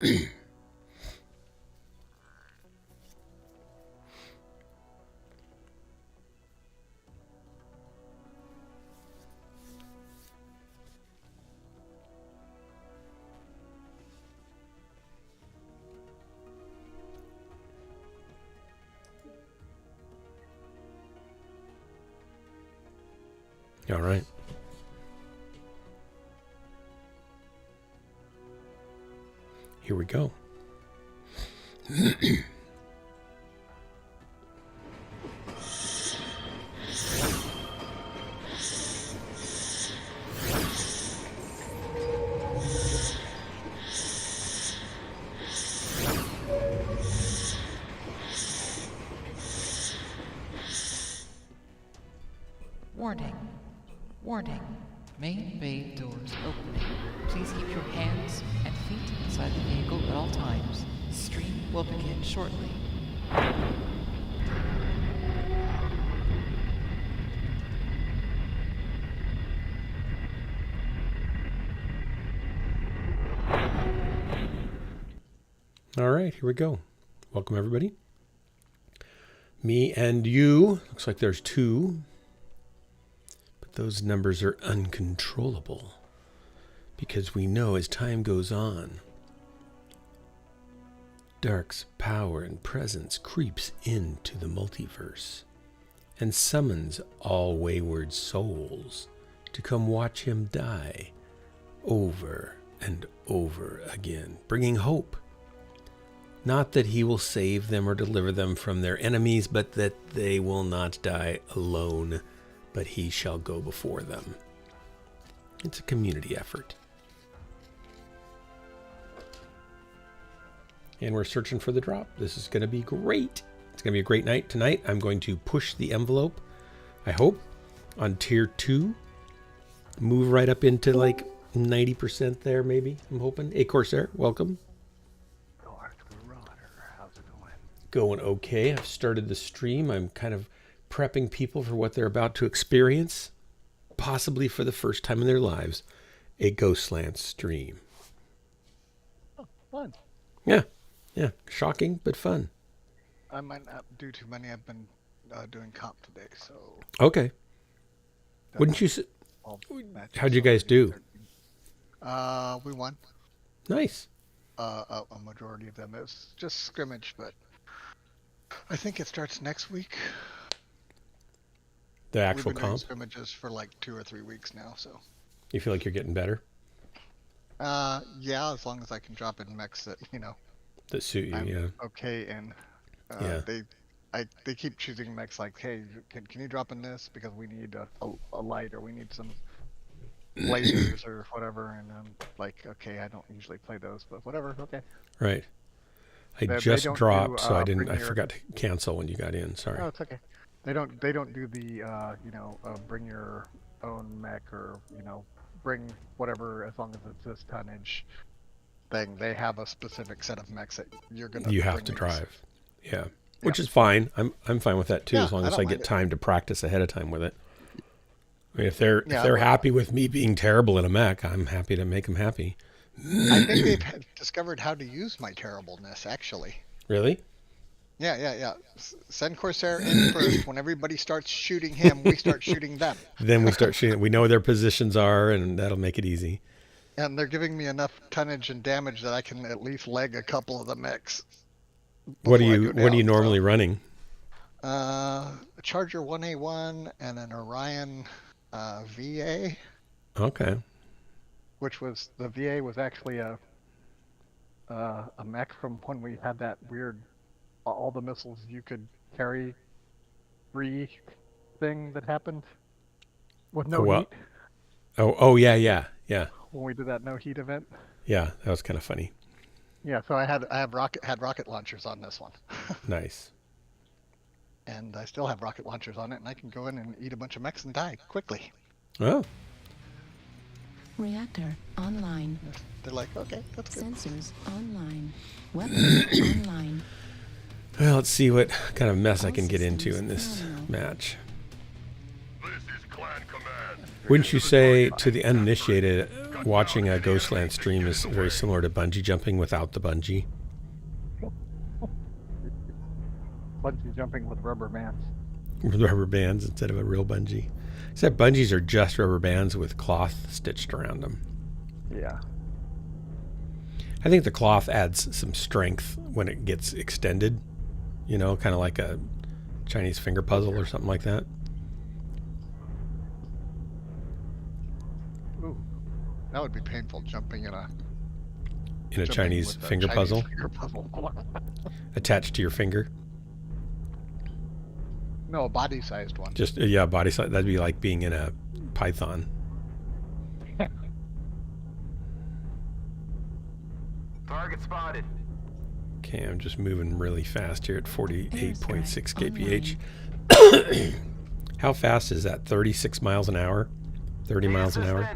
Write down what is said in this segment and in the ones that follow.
All right. Here we go. Warning. Warning. Main bay doors opening. Please keep your hands and feet inside the vehicle at all times. Stream will begin shortly. All right, here we go. Welcome, everybody. Me and you. Looks like there's two. But those numbers are uncontrollable. Because we know as time goes on, Dark's power and presence creeps into the multiverse and summons all wayward souls to come watch him die over and over again, bringing hope. Not that he will save them or deliver them from their enemies, but that they will not die alone, but he shall go before them. It's a community effort. And we're searching for the drop. This is going to be great. It's going to be a great night tonight. I'm going to push the envelope, I hope, on tier 2. Move right up into like 90% there, maybe. I'm hoping. Hey, Corsair, welcome. How's it going? Going okay. I've started the stream. I'm kind of prepping people for what they're about to experience, possibly for the first time in their lives, a Ghostlands stream. Oh, fun. Yeah. Yeah. Shocking, but fun. I might not do too many. I've been doing comp today, so... Okay. Wouldn't you... How'd you guys do? We won. Nice. A majority of them. It was just scrimmage, but I think it starts next week. The actual We've been doing comp? scrimmages for like 2 or 3 weeks now, so... You feel like you're getting better? Yeah, as long as I can drop in mechs that, That suit you, I'm yeah. okay in. Yeah. They keep choosing mechs like, hey, can you drop in this because we need a light or we need some lasers or whatever, and I'm like, okay, I don't usually play those, but whatever, okay. Right. I They just don't dropped, do, so I bring I your- forgot to cancel when you got in. Sorry. Oh, it's okay. They don't do the bring your own mech or bring whatever as long as it's this tonnage thing. They have a specific set of mechs that you're gonna You have bring to these. drive. Yeah. Which is fine. I'm fine with that too, Yeah, as long I as don't I mind get it. time to practice ahead of time with it. I mean, if they're Yeah, if they're but- happy with me being terrible in a mech, I'm happy to make them happy. I think they've discovered how to use my terribleness, actually. Really? Yeah. Send Corsair in first. When everybody starts shooting him, we start shooting them. Then we start shooting. We know where their positions are, and that'll make it easy. And they're giving me enough tonnage and damage that I can at least leg a couple of the mechs. What are before I you go What are you down, so- normally running? A Charger 1A1 and an Orion VA, Okay. which was the VA was actually a mech from when we had that weird all the missiles you could carry free thing that happened with no Well- heat Oh yeah. when we did that no heat event. Yeah, that was kind of funny. Yeah, so I had rocket launchers on this one. Nice. And I still have rocket launchers on it, and I can go in and eat a bunch of mechs and die quickly. Oh, Reactor online. They're like, okay, that's good. Sensors online. Weapons online. well, let's see what kind of mess I can get into in this match. This is Clan Command. Wouldn't you say to the uninitiated, watching a Ghostland stream is very similar to bungee jumping without the bungee. Bungee jumping with rubber bands. With rubber bands instead of a real bungee. Except bungees are just rubber bands with cloth stitched around them. Yeah. I think the cloth adds some strength when it gets extended. You know, kind of like a Chinese finger puzzle or something like that. Ooh, that would be painful jumping in a Chinese finger puzzle attached to your finger. No, a body-sized one. Just yeah, body size. That'd be like being in a python. Target spotted. Okay, I'm just moving really fast here at 48.6 kph. How fast is that? 36 miles an hour? 30 miles an hour?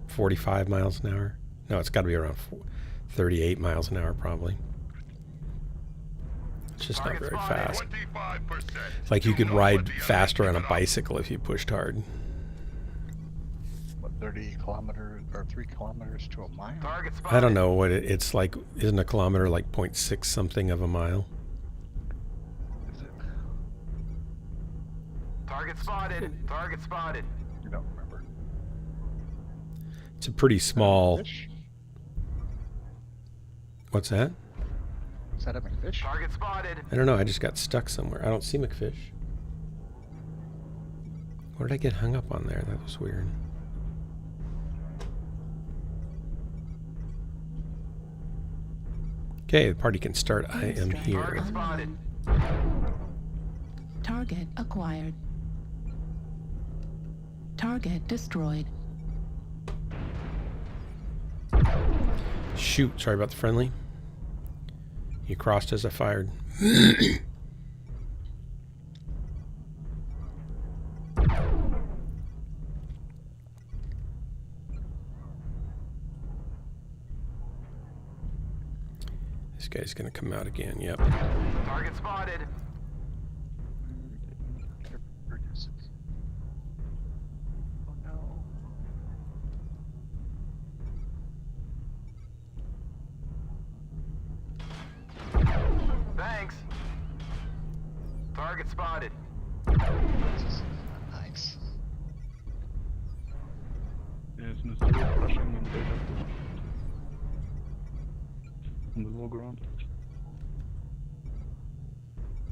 45 miles an hour? No, it's got to be around 38 miles an hour probably. It's just not very fast. It's like you could ride faster on a bicycle if you pushed hard. What, 30 kilometers or 3 kilometers to a mile? Target spotted. I don't know what it's like. Isn't a kilometer like 0.6 something of a mile? Is it? Target spotted. Target spotted. You don't remember. It's a pretty small. Fish? What's that? Is that a McFish? Target spotted. I don't know. I just got stuck somewhere. I don't see McFish. What did I get hung up on there? That was weird. Okay, the party can start. I am here. Target spotted. Target acquired. Target destroyed. Shoot. Sorry about the friendly. You crossed as I fired. This guy's gonna come out again. Yep. Target spotted. Oh no. Thanks. Target spotted. Nice. There's no rushing in the on the low ground.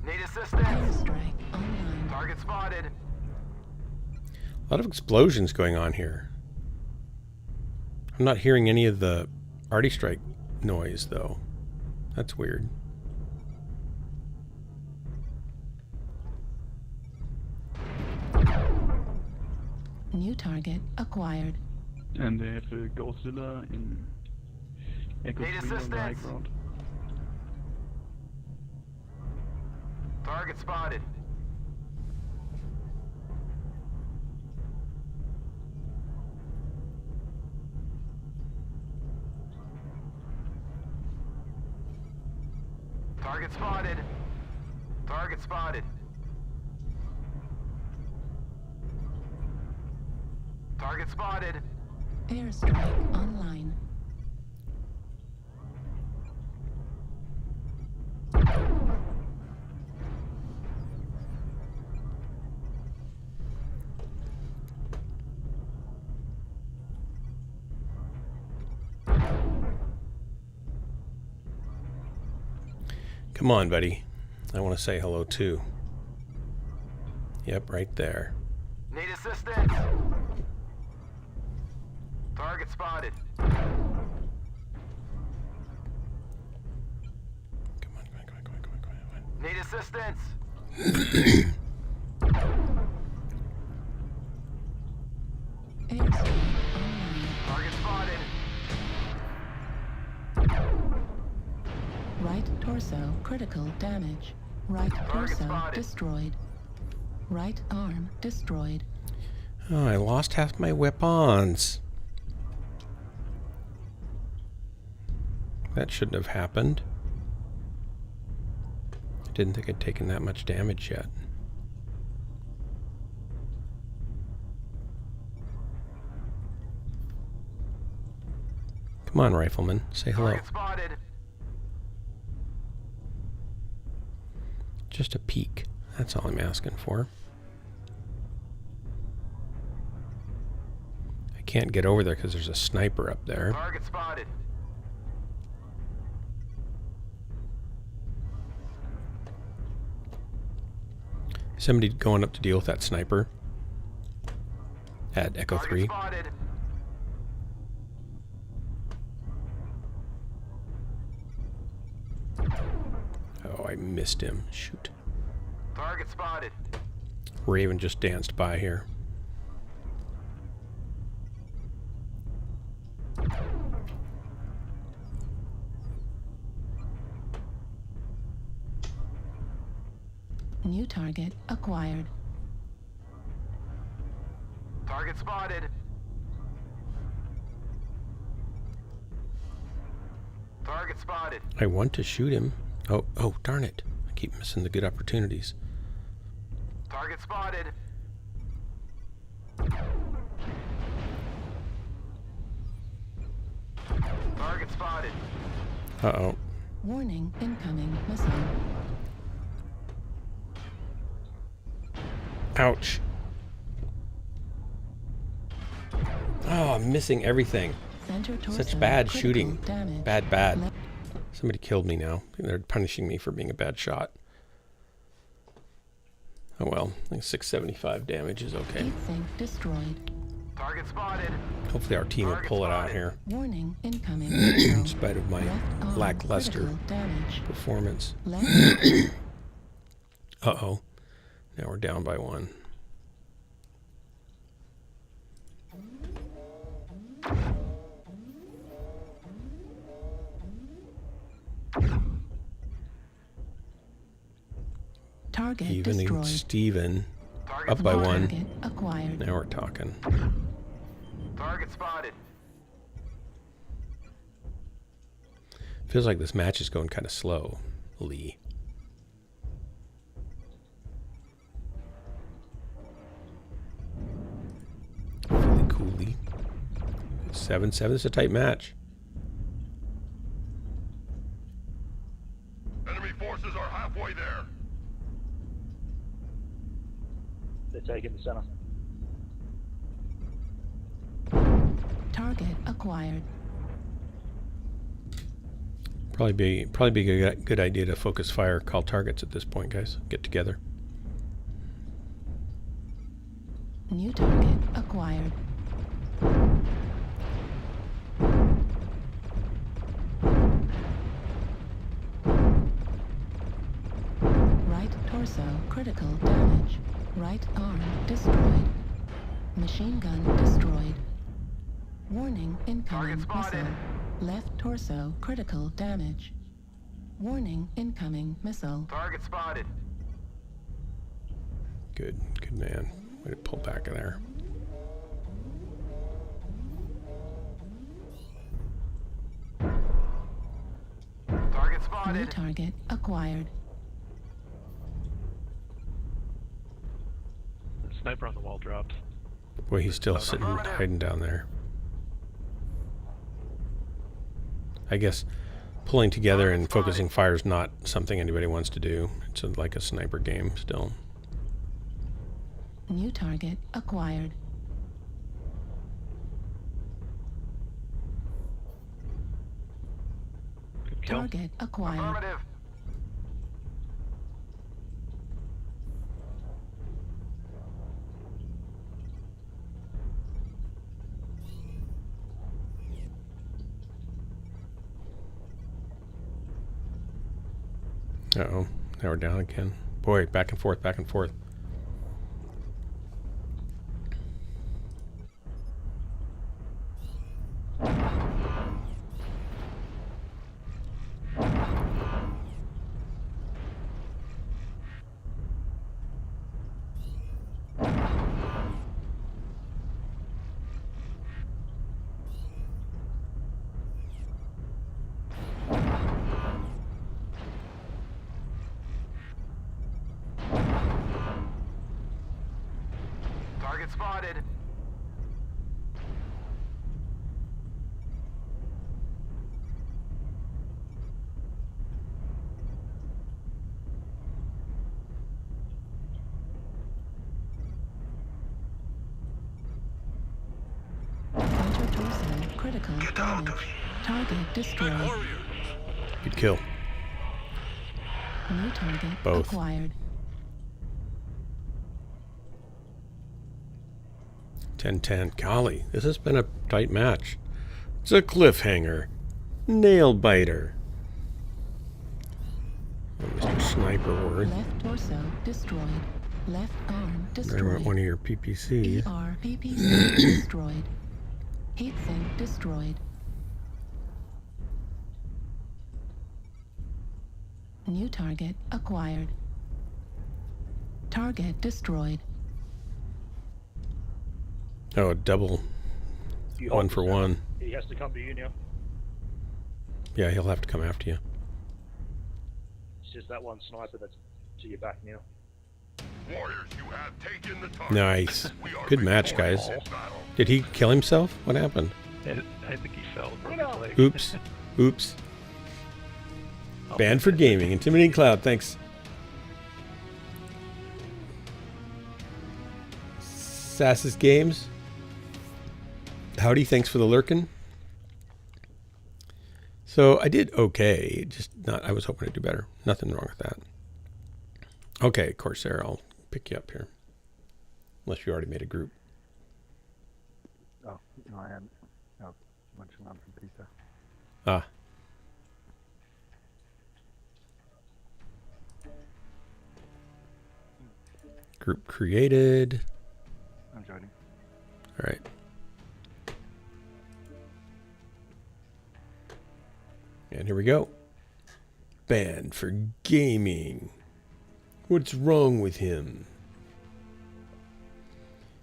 Need assistance. Airstrike online. Target spotted. A lot of explosions going on here. I'm not hearing any of the arty strike noise though. That's weird. New target acquired. And they have a Godzilla in Echo Need 3 on the high assistance. ground. Target spotted. Target spotted. Target spotted. Target spotted. Airstrike online. Come on, buddy. I want to say hello too. Yep, right there. Need assistance. Target spotted. Come on, come on, come on, come on, come on, come on. Need assistance. Airstrike online. Target spotted. Right torso critical damage. Right torso spotted. destroyed. Right arm destroyed. Oh, I lost half my weapons. That shouldn't have happened. I didn't think I'd taken that much damage yet. Come on, rifleman. Say hello. Target spotted. Just a peek. That's all I'm asking for. I can't get over there because there's a sniper up there. Target spotted. Somebody going up to deal with that sniper at Echo 3. Spotted. Oh, I missed him. Shoot. Target spotted. Raven just danced by here. New target acquired. Target spotted. Target spotted. I want to shoot him. Oh, darn it. I keep missing the good opportunities. Target spotted. Target spotted. Uh-oh. Warning, incoming missile. Ouch. Oh, I'm missing everything. Center torso, Such bad critical shooting. damage. Bad. Left Somebody killed me now. They're punishing me for being a bad shot. Oh well, I think 675 damage is okay. heat sink destroyed. Target spotted. Hopefully our team will pull it out here, Warning, incoming in missile. spite of my Left arm, lackluster critical damage. performance. Left Uh-oh. Now we're down by 1. target Evening destroyed. Steven. Target Up by spotted. 1. Target acquired. Now we're talking. Target spotted. Feels like this match is going kind of slow, Lee. Really coolly. 7-7. This is a tight match. Enemy forces are halfway there. They're taking the center. Target acquired. Probably be a good idea to focus fire, call targets at this point, guys. Get together. New target acquired. Right torso critical damage. Right arm destroyed. Machine gun destroyed. Warning, incoming Target spotted. missile. Left torso critical damage. Warning, incoming missile. Target spotted. Good man. Way to pull back in there. Target New spotted. target acquired. The sniper on the wall dropped. Boy, he's still sitting hiding down there. I guess pulling together and focusing fire is not something anybody wants to do. It's like a sniper game still. New target acquired. Good kill. Target acquired. Affirmative. Uh-oh. Now we're down again. Boy, back and forth, back and forth. Critical damage. Target destroyed. Good kill. New target Both. acquired. 10-10. Golly, this has been a tight match. It's a cliffhanger. Nail biter. Oh, Mr. Sniper word. Left torso destroyed. Left arm There destroyed. went one of your PPCs. PPC destroyed. Heatsink destroyed. New target acquired. Target destroyed. Oh, double. You One hold for this now. one. He has to come to you now. Yeah, he'll have to come after you. It's just that one sniper that's to your back now. Warriors, you have taken the target. Nice. We are Good match, guys. victorious in battle. Did he kill himself? What happened? I think he fell and broke his leg. Oops. Oops. Banned for gaming. Intimidating Cloud, thanks. Sassus Games. Howdy, thanks for the lurkin'. So I did okay, just not, I was hoping to do better. Nothing wrong with that. Okay, Corsair, I'll pick you up here. Unless you already made a group. Oh, no, I hadn't. No, munching on some pizza. Ah. Group created. I'm joining. All right. And here we go. Banned for gaming. What's wrong with him?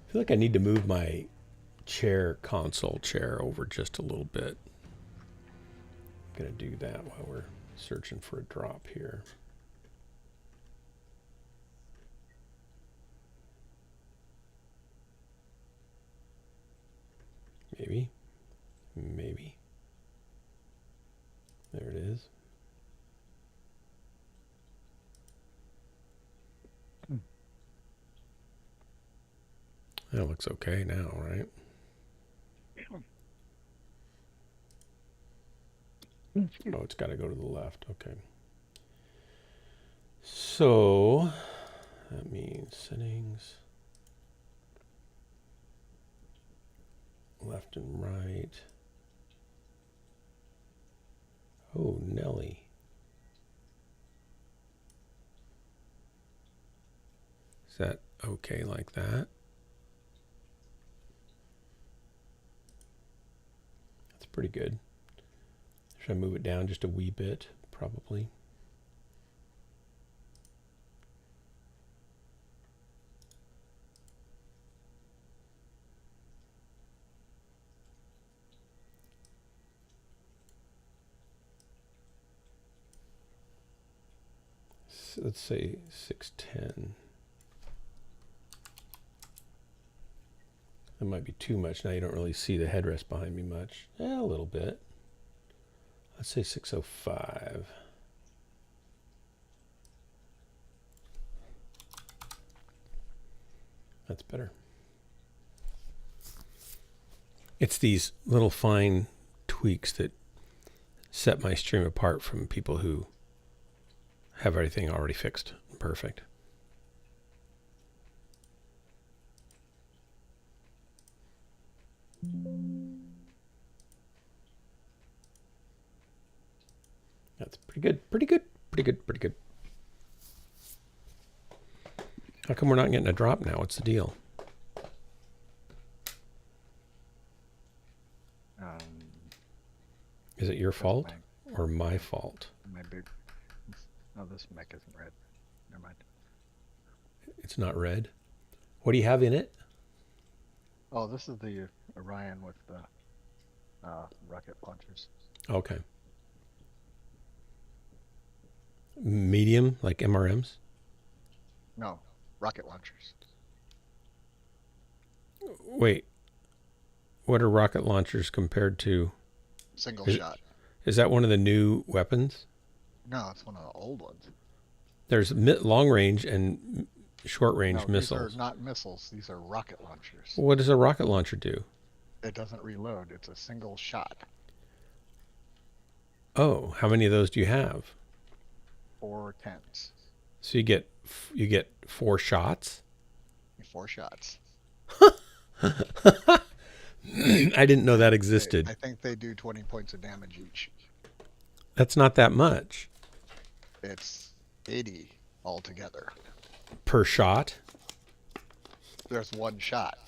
I feel like I need to move my console chair over just a little bit. I'm going to do that while we're searching for a drop here. Maybe. Maybe. There it is. That looks okay now, right? Oh, it's got to go to the left. Okay. So that means settings, left and right. Oh, Nelly. Is that okay like that? That's pretty good. Should I move it down just a wee bit? Probably. So let's say 610. That might be too much. Now you don't really see the headrest behind me much. Yeah, a little bit. Let's say 605. That's better. It's these little fine tweaks that set my stream apart from people who have everything already fixed. Perfect. That's pretty good, pretty good, pretty good, pretty good. How come we're not getting a drop now? What's the deal? Is it your fault or my fault? My big. Oh, this mech isn't red. Never mind. It's not red. What do you have in it? Oh, this is the Orion with the rocket launchers. Okay. Medium, like MRMs? No, rocket launchers. Wait. What are rocket launchers compared to? Single shot. Is that one of the new weapons? No, it's one of the old ones. There's long range and short range No, missiles. these are not missiles. These are rocket launchers. What does a rocket launcher do? It doesn't reload. It's a single shot. Oh, how many of those do you have? 4 10s. So you get 4 shots? 4 shots. I didn't know that existed. I think they do 20 points of damage each. That's not that much. It's 80 altogether. Per shot? There's 1 shot.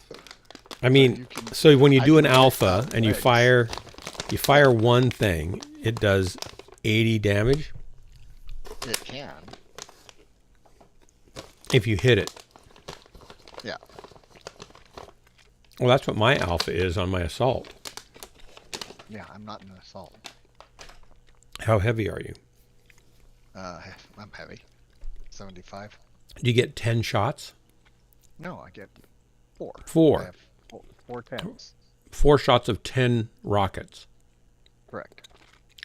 I mean, so when you do an alpha and you fire one thing, it does 80 damage? It can. If you hit it. Yeah. Well, that's what my alpha is on my assault. Yeah, I'm not an assault. How heavy are you? I'm heavy. 75. Do you get 10 shots? No, I get 4. 4. I have 4 10s. 4 shots of 10 rockets. Correct.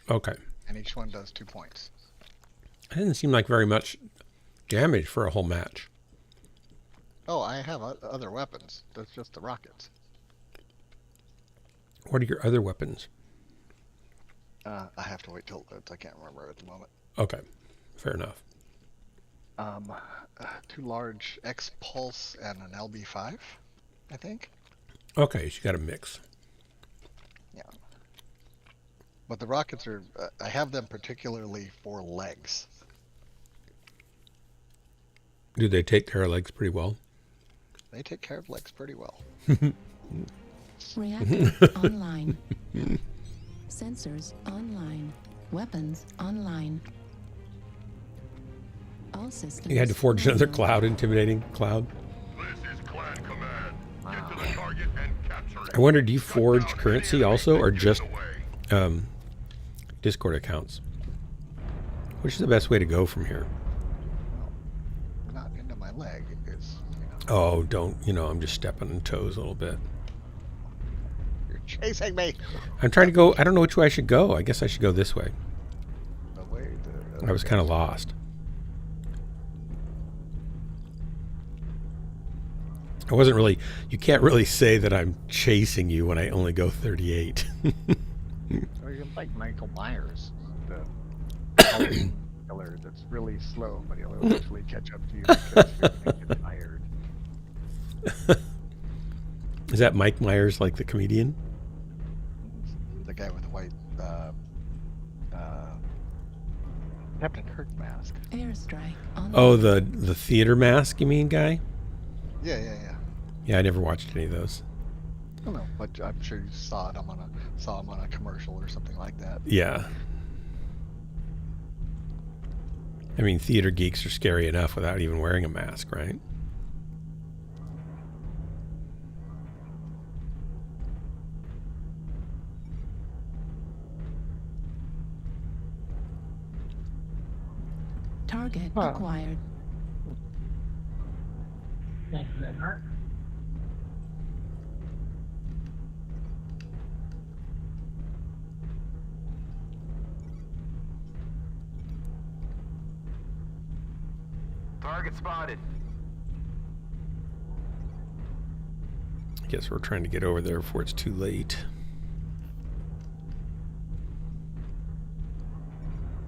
Okay. And each one does 2 points. It didn't seem like very much damage for a whole match. Oh, I have other weapons. That's just the rockets. What are your other weapons? I have to wait till it loads. I can't remember at the moment. Okay. Fair enough. 2 large X Pulse and an LB5, I think. Okay, so you got a mix. Yeah. But the rockets are, I have them particularly for legs. Do they take care of legs pretty well? They take care of legs pretty well. Reactor online. Sensors online. Weapons online. All systems. You had to forge another online. cloud, intimidating cloud. This is clan command. Get to the target and capture it. I wonder, do you forge Shut down currency any also, or enemy just that gets away. Discord accounts? Which is the best way to go from here? Not into my leg is, Oh, don't, I'm just stepping on toes a little bit. you're chasing me. I'm trying to go, I don't know which way I should go. I guess I should go this way. The way I was kind of lost. I wasn't really, you can't really say that I'm chasing you when I only go 38. Or you're like Michael Myers, the Halloween killer that's really slow, but he'll eventually catch up to you because you're going to get tired. Is that Mike Myers, like the comedian? The guy with the white Captain Kirk mask. Airstrike online. Oh, the theater mask, you mean, guy? Yeah. Yeah, I never watched any of those. I don't know, but I'm sure you saw him on a commercial or something like that. Yeah. I mean, theater geeks are scary enough without even wearing a mask, right? Target Huh. acquired. Thanks for that, Mark. Target spotted. I guess we're trying to get over there before it's too late.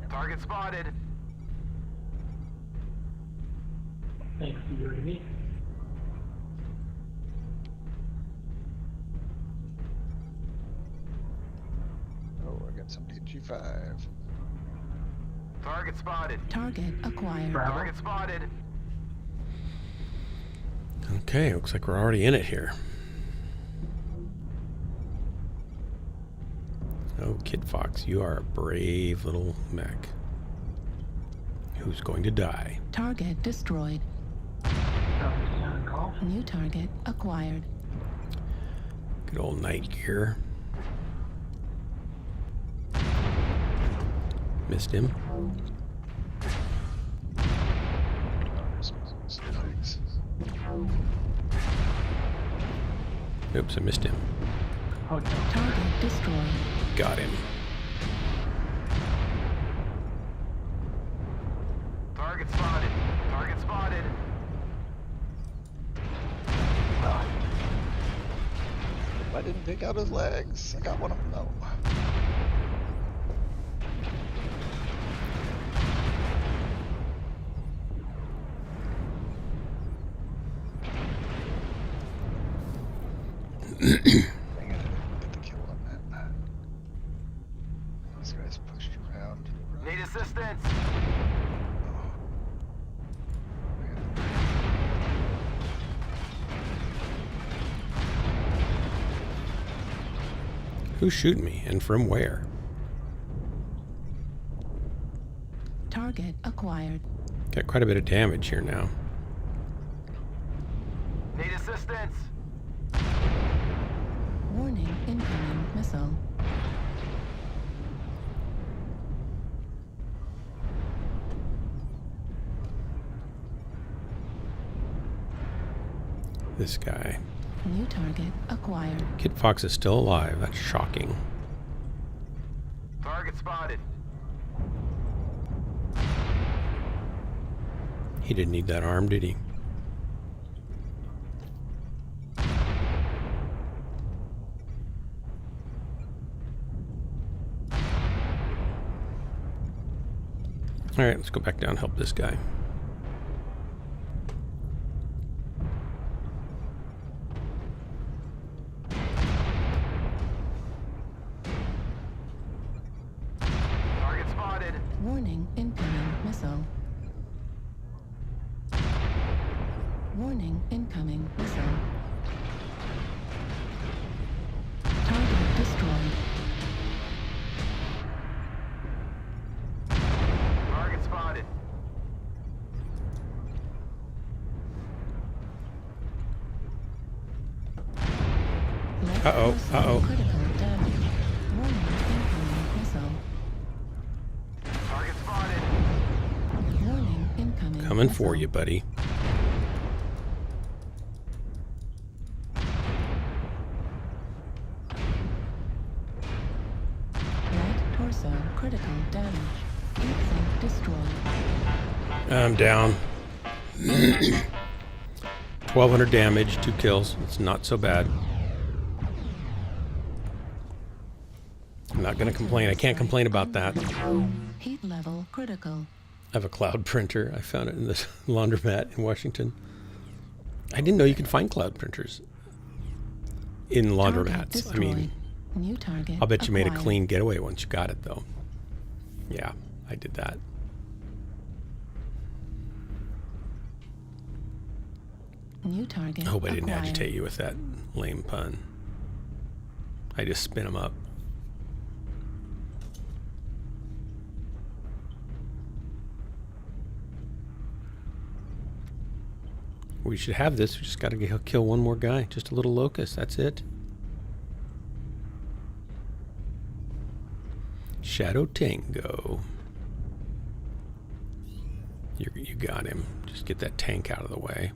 Target spotted. Thanks for your review. Oh, I got some DG5. Target spotted. Target acquired. Bravo. Target spotted. Okay, looks like we're already in it here. Oh, Kid Fox, you are a brave little mech. Who's going to die? Target destroyed. Sound call. New target acquired. Good old night gear. Missed him. Snipes. Oops, I missed him. Hotel. Target destroyed. Got him. Target spotted. Target spotted. I didn't take out his legs. I got one of them though. Dang it, I didn't get the kill on that. This guy's pushed around. Need assistance. Who's shooting me and from where? Target acquired. Got quite a bit of damage here now. Need assistance. Warning, incoming missile. This guy. New target acquired. Kid Fox is still alive. That's shocking. Target spotted. He didn't need that arm, did he? Alright, let's go back down and help this guy. Target spotted. Warning, incoming missile. Warning, incoming missile. Target destroyed. Target spotted. Left Uh-oh, torso uh-oh. critical damage. Warning, incoming missile. Target spotted. Warning, incoming Coming missile. for you, buddy. Right torso critical damage. Heat sink destroyed. I'm down. 1,200 damage, 2 kills. It's not so bad. I'm not going to complain. I can't complain about that. Heat level critical. I have a cloud printer. I found it in this laundromat in Washington. I didn't know you could find cloud printers in Target laundromats. I mean, destroyed. New target I'll bet you made a acquired. clean getaway once you got it, though. Yeah, I did that. New target I hope I didn't acquired. agitate you with that lame pun. I just spin them up. We should have this. We just got to kill one more guy. Just a little locust. That's it. Shadow Tango. You got him. Just get that tank out of the way.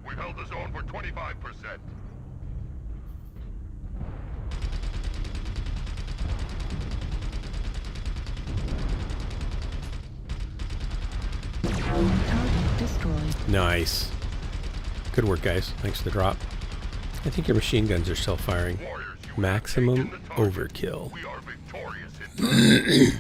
We've held the zone for 25%. Target destroyed. Nice. Good work, guys. Thanks for the drop. I think your machine guns are still firing. Warriors, you have Maximum taken the target. overkill. We are victorious in turn.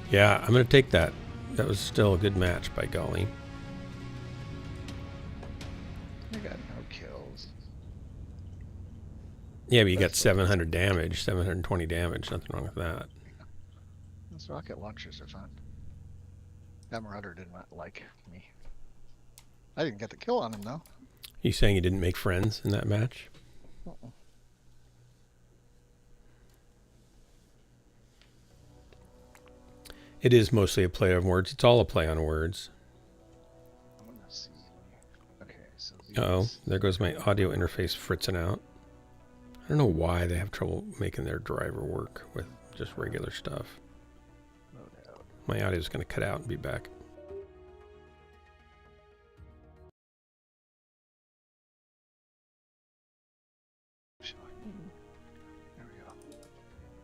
Yeah, I'm going to take that. That was still a good match, by golly. I got no kills. Yeah, but you got 700 damage, 720 damage. Nothing wrong with that. Those rocket launchers are fun. That Marauder did not like me. I didn't get the kill on him though. You saying you didn't make friends in that match? Uh-uh. It is mostly a play on words. It's all a play on words. I want to see. Okay, so Uh-oh, these- there goes my audio interface fritzing out. I don't know why they have trouble making their driver work with just regular stuff. load out. My audio's going to cut out and be back. There we go.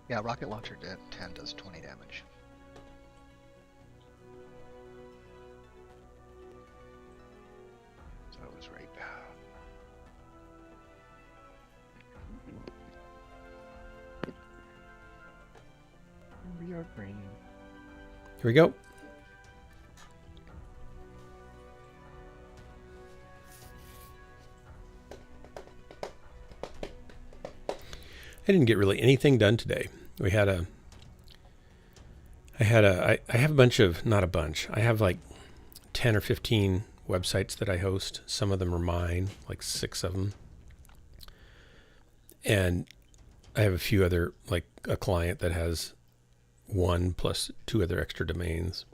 Yeah, rocket launcher 10 does 20 damage. So it was right. Your brain. Here we go. I didn't get really anything done today. I have a bunch of, not a bunch, I have like 10 or 15 websites that I host. Some of them are mine, like 6 of them. And I have a few other, like a client that has 1 plus 2 other extra domains,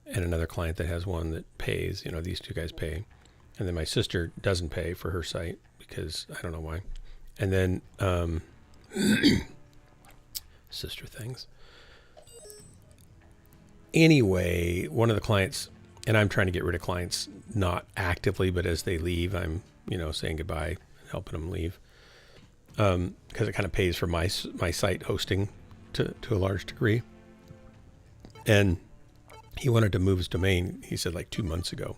and another client that has 1 that pays. You know, these 2 guys pay. And then my sister doesn't pay for her site because I don't know why. And then sister things. Anyway, one of the clients, and I'm trying to get rid of clients, not actively, but as they leave, I'm, saying goodbye, helping them leave. Because it kind of pays for my site hosting to a large degree. And he wanted to move his domain, he said, like 2 months ago.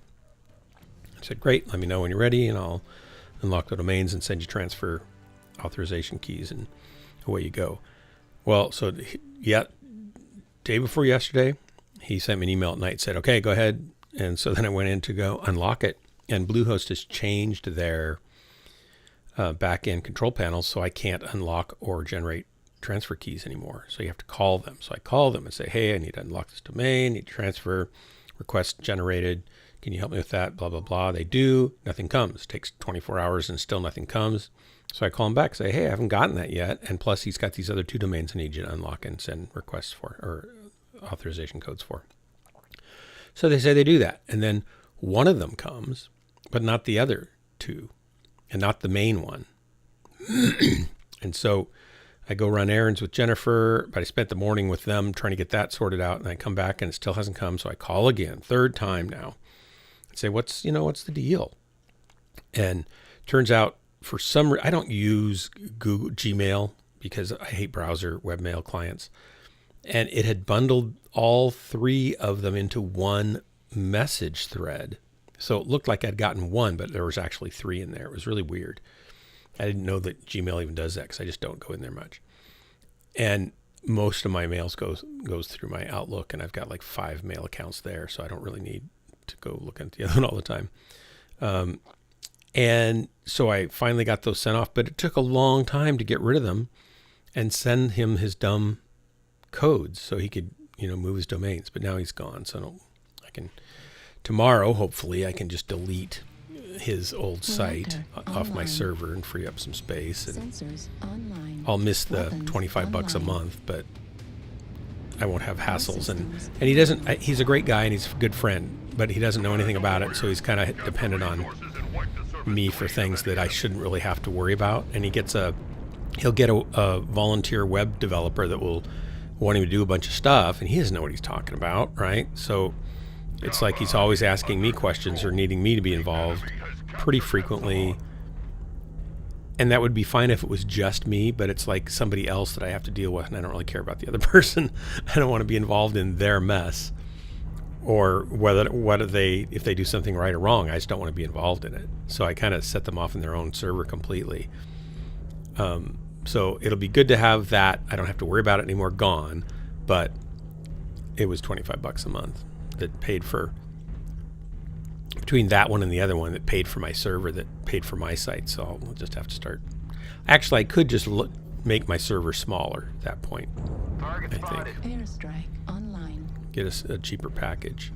I said, great, let me know when you're ready, and I'll unlock the domains and send you transfer authorization keys, and away you go. Well, so yeah, day before yesterday, he sent me an email at night, said, okay, go ahead. And so then I went in to go unlock it, and Bluehost has changed their back-end control panels, so I can't unlock or generate transfer keys anymore. So you have to call them. So I call them and say, hey, I need to unlock this domain, need to transfer, request generated. Can you help me with that? Blah, blah, blah. They do. Nothing comes. It takes 24 hours and still nothing comes. So I call him back, say, hey, I haven't gotten that yet. And plus he's got these other 2 domains I need you to unlock and send requests for, or authorization codes for. So they say they do that. And then one of them comes, but not the other 2, and not the main one. And so I go run errands with Jennifer, but I spent the morning with them trying to get that sorted out. And I come back and it still hasn't come. So I call again, 3rd time now, and say, what's the deal? And turns out, for some reason, I don't use Google Gmail because I hate browser webmail clients. And it had bundled all 3 of them into one message thread. So it looked like I'd gotten 1, but there was actually 3 in there. It was really weird. I didn't know that Gmail even does that because I just don't go in there much. And most of my mails goes through my Outlook, and I've got like 5 mail accounts there, so I don't really need to go look at the other one all the time. And so I finally got those sent off, but it took a long time to get rid of them and send him his dumb codes so he could, move his domains. But now he's gone, so I can, tomorrow, hopefully, I can just delete his old site off my server and free up some space. And I'll miss the $25 a month, but I won't have hassles. And he doesn't, he's a great guy and he's a good friend, but he doesn't know anything about it, so he's kind of dependent on me for things that I shouldn't really have to worry about. And he'll get a volunteer web developer that will want him to do a bunch of stuff, and he doesn't know what he's talking about, right? So it's like he's always asking me questions or needing me to be involved pretty frequently. And that would be fine if it was just me, but it's like somebody else that I have to deal with, and I don't really care about the other person. I don't want to be involved in their mess, or if they do something right or wrong. I just don't want to be involved in it. So I kind of set them off in their own server completely. So it'll be good to have that. I don't have to worry about it anymore, gone. But it was $25 a month that paid for, between that one and the other one, that paid for my server, that paid for my site. So I'll just have to start. Actually, I could just make my server smaller at that point. I think. Airstrike online. Get a cheaper package.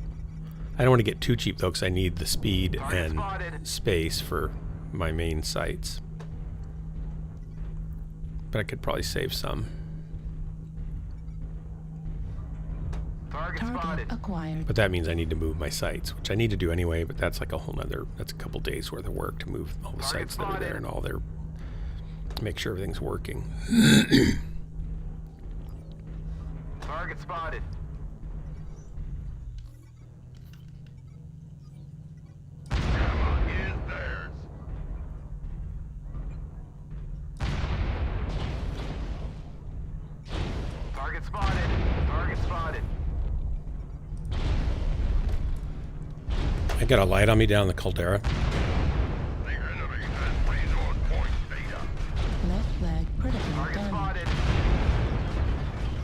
I don't want to get too cheap though, because I need the speed and space for my main sites. But I could probably save some. Target acquired. But that means I need to move my sites, which I need to do anyway, but that's like that's a couple days worth of work to move all the sites that are there and make sure everything's working. Target spotted. Gamma is theirs. I got a light on me down the caldera. The enemy has razor point data. Left flag critical Target damage. spotted.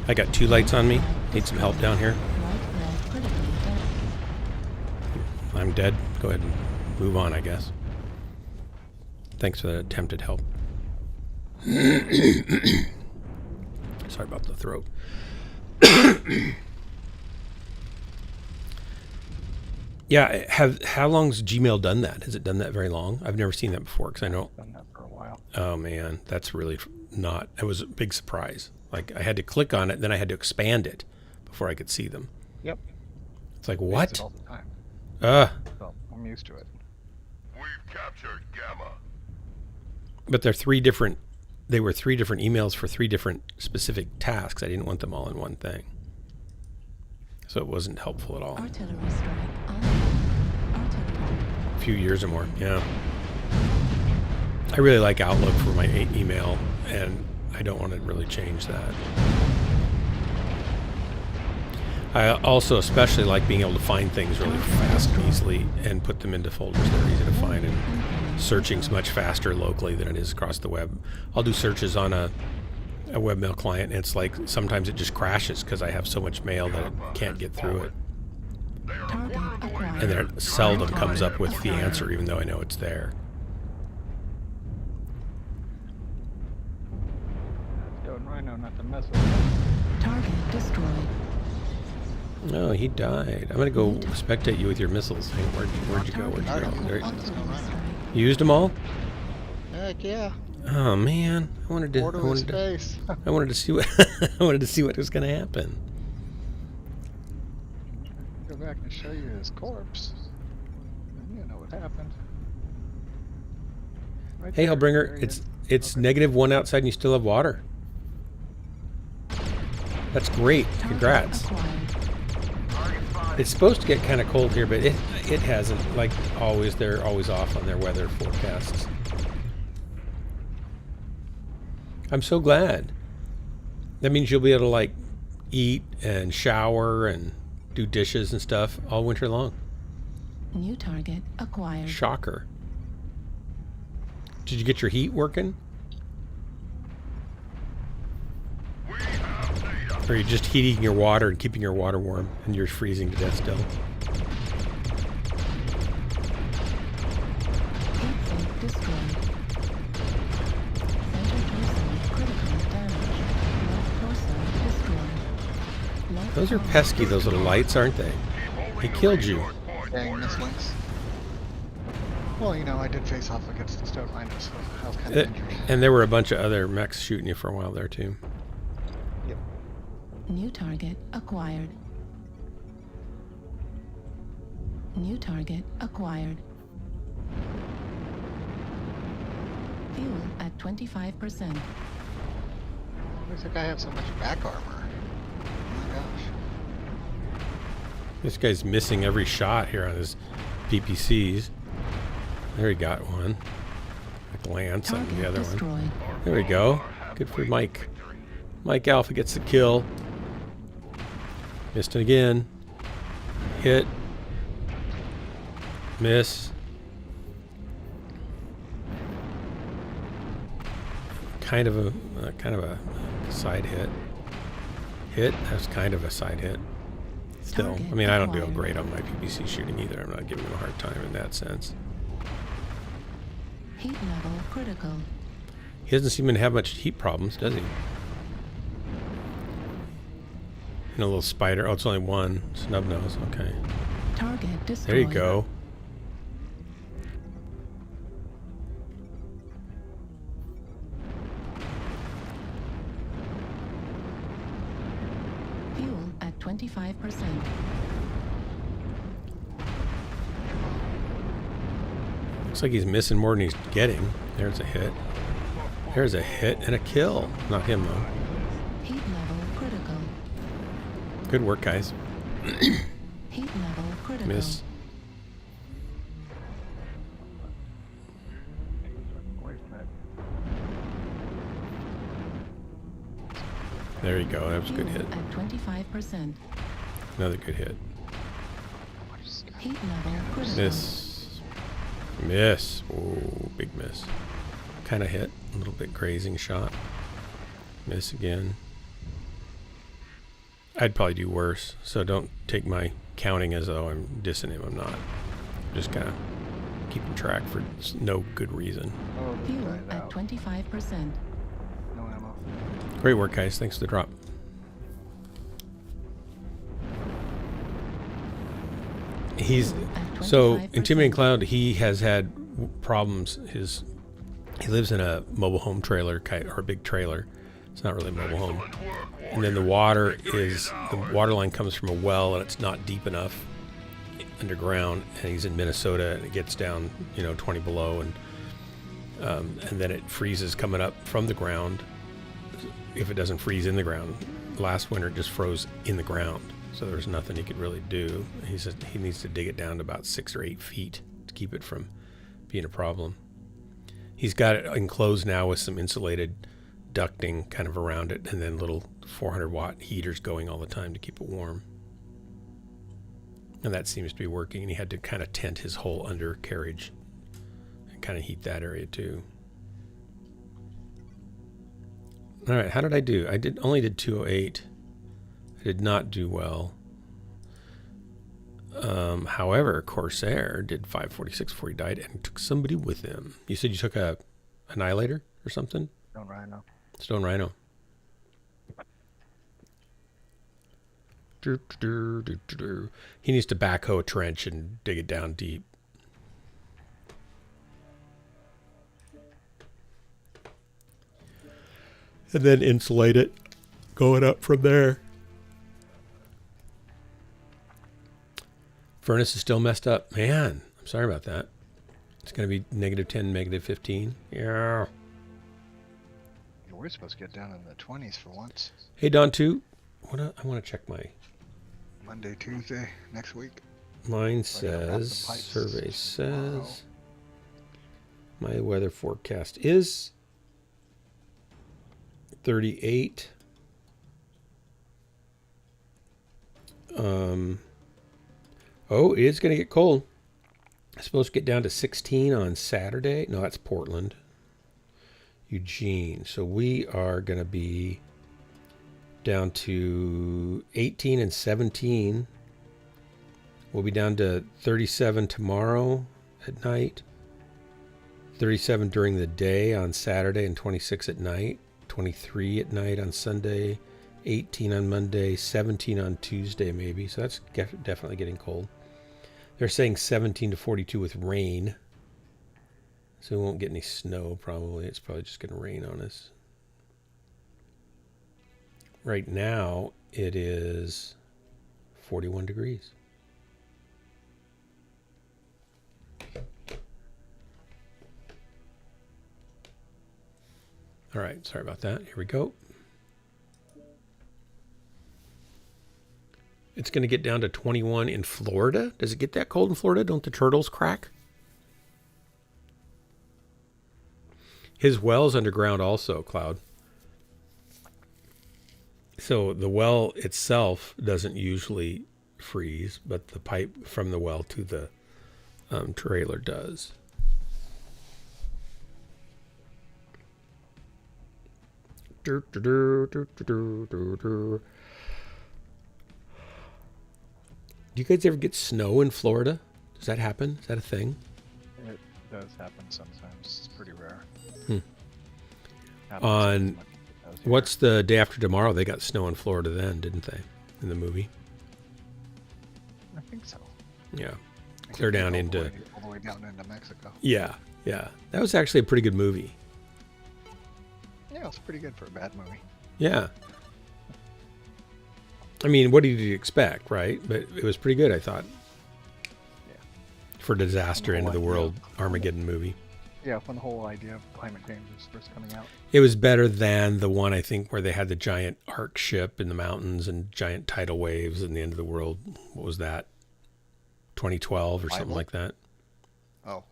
I got 2 lights on me. Need some help down here. Right flag critical damage. I'm dead. Go ahead and move on, I guess. Thanks for the attempted help. Sorry about the throat. Yeah, how long's Gmail done that? Has it done that very long? I've never seen that before because I know. Done that for a while. Oh man, that's really not. It was a big surprise. Like I had to click on it, then I had to expand it before I could see them. Yep. It's like I use what? it all the time. So I'm used to it. We've captured Gamma. But they're 3 different. They were 3 different emails for 3 different specific tasks. I didn't want them all in one thing, so it wasn't helpful at all. Artillery strike on. Artillery. A few years or more, yeah. I really like Outlook for my email, and I don't want to really change that. I also especially like being able to find things really fast and easily and put them into folders that are easy to find, and searching's much faster locally than it is across the web. I'll do searches on a webmail client, and it's like sometimes it just crashes because I have so much mail that it can't get through it. Target acquired. And then it seldom comes up with the answer, even though I know it's there. Stone Rhino, not to mess with. Target destroyed. Oh, he died. I'm gonna go spectate you with your missiles. Hey, where'd you go? Where'd you go? There, Artillery strike. you used them all? Heck yeah. Oh man, I wanted to. Order of space. I wanted to see what. I wanted to see what was gonna happen. Go back and show you his corpse. And you know what happened. Right Hey, there. Hellbringer, There he is. it's Okay. -1 outside, and you still have water. That's great. Target Congrats. acquired. Target spotted. It's supposed to get kind of cold here, but it hasn't. Like always, they're always off on their weather forecasts. I'm so glad. That means you'll be able to like eat and shower and do dishes and stuff all winter long. New target acquired. Shocker. Did you get your heat working? We have data. Or are you just heating your water and keeping your water warm and you're freezing to death still? Heat sink destroyed. Center torso critical damage. Left torso destroyed. Left Those are arm pesky, those little lights, aren't they? They killed you. Dang mislinks. Well, you know, I did face off against the Stone Rhino, so I was kind of injured. And there were a bunch of other mechs shooting you for a while there too. Yep. New target acquired. New target acquired. Fuel at 25%. Looks like I have so much back armor. Oh my gosh. This guy's missing every shot here on his PPCs. There he got one. A glance on the Target other one. destroyed. There we go. Good for Mike. Mike Alpha gets the kill. Missed it again. Hit. Miss. Kind of a side hit. Hit. That's kind of a side hit. Still, I mean, I don't do great on my PPC shooting either. I'm not giving him a hard time in that sense. Heat level critical. He doesn't seem to have much heat problems, does he? And a little spider. Oh, it's only one. Snub nose. Okay. Target destroyed. There you go. Fuel at 25%. Looks like he's missing more than he's getting. There's a hit. There's a hit and a kill. Not him, though. Heat level critical. Good work, guys. Heat level critical. Miss. There you go. That was a good hit. At 25%. Another good hit. Watch this guy. Heat level critical. Miss. Oh, big miss. Kind of hit. A little bit grazing shot. Miss again. I'd probably do worse, so don't take my counting as though I'm dissing him. I'm not. I'm just kind of keeping track for no good reason. Oh, Fuel right at out. 25%. No ammo. Great work, guys. Thanks for the drop. He's At so 25%. Intimidating Cloud. He has had problems. He lives in a mobile home trailer or a big trailer. It's not really a mobile home. And then the water line comes from a well, and it's not deep enough underground. And he's in Minnesota, and it gets down, 20 below, and then it freezes coming up from the ground. If it doesn't freeze in the ground, last winter it just froze in the ground, so there's nothing he could really do. He said he needs to dig it down to about 6 or 8 feet to keep it from being a problem. He's got it enclosed now with some insulated ducting kind of around it, and then little 400-watt heaters going all the time to keep it warm. And that seems to be working, and he had to kind of tent his whole undercarriage and kind of heat that area too. All right, how did I do? I only did 208. I did not do well. However, Corsair did 546 before he died and took somebody with him. You said you took a Annihilator or something? Stone Rhino. Stone Rhino. He needs to backhoe a trench and dig it down deep. And then insulate it, going up from there. Furnace is still messed up. Man, I'm sorry about that. It's going to be -10, -15. Yeah. We're supposed to get down in the 20s for once. Hey, Don 2. I want to check my... Monday, Tuesday, next week. Mine Ready to wrap the says, pipes survey tomorrow. says, my weather forecast is 38. Oh, it is going to get cold. It's supposed to get down to 16 on Saturday. No, that's Portland. Eugene. So we are going to be down to 18 and 17. We'll be down to 37 tomorrow at night. 37 during the day on Saturday and 26 at night. 23 at night on Sunday. 18 on Monday. 17 on Tuesday maybe. So that's definitely getting cold. They're saying 17 to 42 with rain. So we won't get any snow probably. It's probably just going to rain on us. Right now it is 41 degrees. All right, sorry about that. Here we go. It's going to get down to 21 in Florida. Does it get that cold in Florida? Don't the turtles crack? His well's underground also, Cloud. So the well itself doesn't usually freeze, but the pipe from the well to the trailer does. Do you guys ever get snow in Florida? Does that happen? Is that a thing? It does happen sometimes. It's pretty rare. On what's the day after tomorrow? They got snow in Florida then, didn't they? In the movie? I think so. Yeah. Clear down into... all the way down into Mexico. Yeah, yeah. That was actually a pretty good movie. Yeah, it's pretty good for a bad movie. Yeah. I mean, what did you expect, right? But it was pretty good, I thought. Yeah. For disaster end of the world Armageddon movie. Yeah, when the whole idea of climate change was first coming out. It was better than the one, I think, where they had the giant arc ship in the mountains and giant tidal waves in the end of the world. What was that? 2012 or something like that? Oh.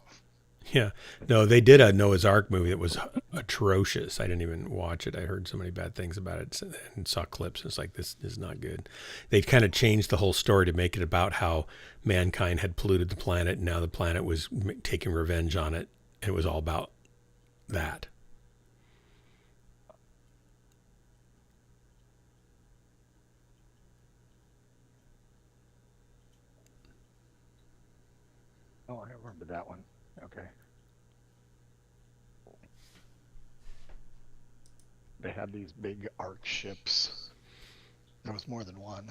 Yeah. No, they did a Noah's Ark movie that was atrocious. I didn't even watch it. I heard so many bad things about it and saw clips. It's like, this is not good. They kind of changed the whole story to make it about how mankind had polluted the planet, and now the planet was taking revenge on it. And it was all about that. Oh, I remember that one. Okay. They had these big arc ships. There was more than one.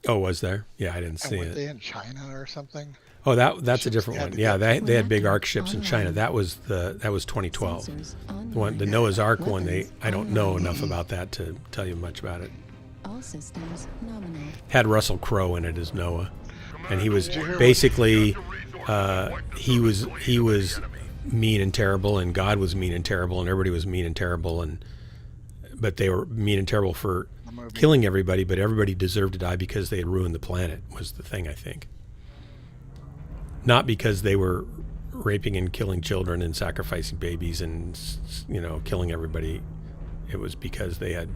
Oh, was there? Yeah, I didn't see Were it. they in China or something? Oh, that's a different one. Yeah, they had big arc ships in China. That was 2012. The Noah's Ark one. I don't know enough about that to tell you much about it. All systems nominal. Had Russell Crowe in it as Noah, and he was basically he was mean and terrible, and God was mean and terrible, and everybody was mean and terrible, but they were mean and terrible for killing everybody, but everybody deserved to die because they had ruined the planet, was the thing, I think. Not because they were raping and killing children and sacrificing babies and, killing everybody. It was because they had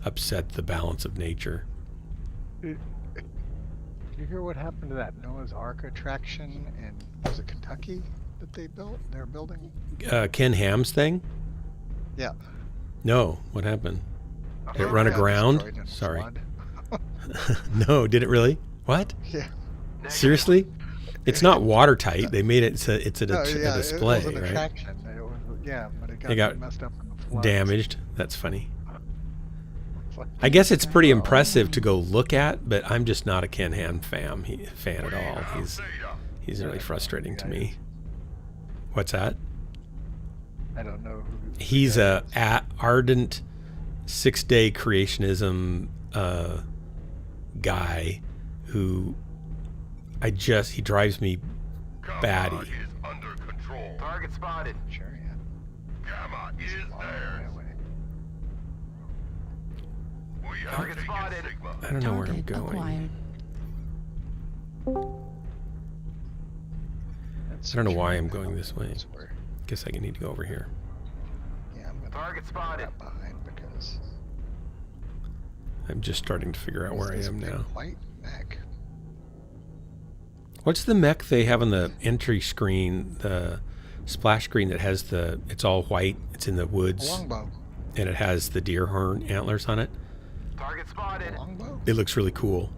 upset the balance of nature. Did you hear what happened to that Noah's Ark attraction in, was it Kentucky that they built? They're building? Ken Ham's thing? Yeah. No, what happened? Did it run aground? Sorry. No, did it really? What? Yeah. Seriously? It's not watertight. They made it. It's a display, it was an right? attraction. But it got messed up in the floods. Damaged. That's funny. I guess it's pretty impressive to go look at, but I'm just not a Ken Ham fan at all. He's really frustrating to me. What's that? I don't know. He's a ardent 6-day creationism guy who he drives me batty. Is under control. Target spotted. Sure, yeah. Gamma is there. We are taking Sigma. I don't know where I'm Target going. acquired. I don't know why I'm going this way. Guess I need to go over here. Yeah, I'm gonna Target spotted. get behind because I'm just starting to figure out where I am now. White mech. What's the mech they have on the entry screen, the splash screen that has it's all white, it's in the woods, Longbow. and it has the deer horn antlers on it? Target spotted. Longbow. It looks really cool.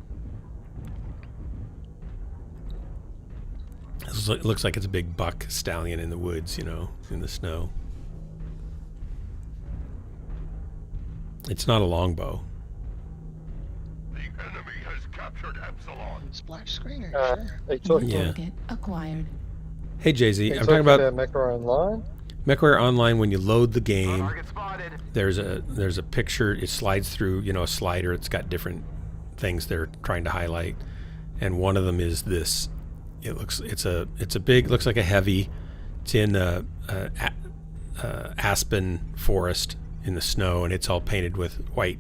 It looks like it's a big buck stallion in the woods, in the snow. It's not a longbow. The enemy has captured Epsilon. Splash screen, are you sure? Yeah. Target acquired. Hey, Jay-Z, I'm talking about MechWarrior Online. MechWarrior Online. When you load the game, Target spotted. there's a picture. It slides through, a slider. It's got different things they're trying to highlight, and one of them is this. Looks like a heavy. It's in a aspen forest in the snow, and it's all painted with white,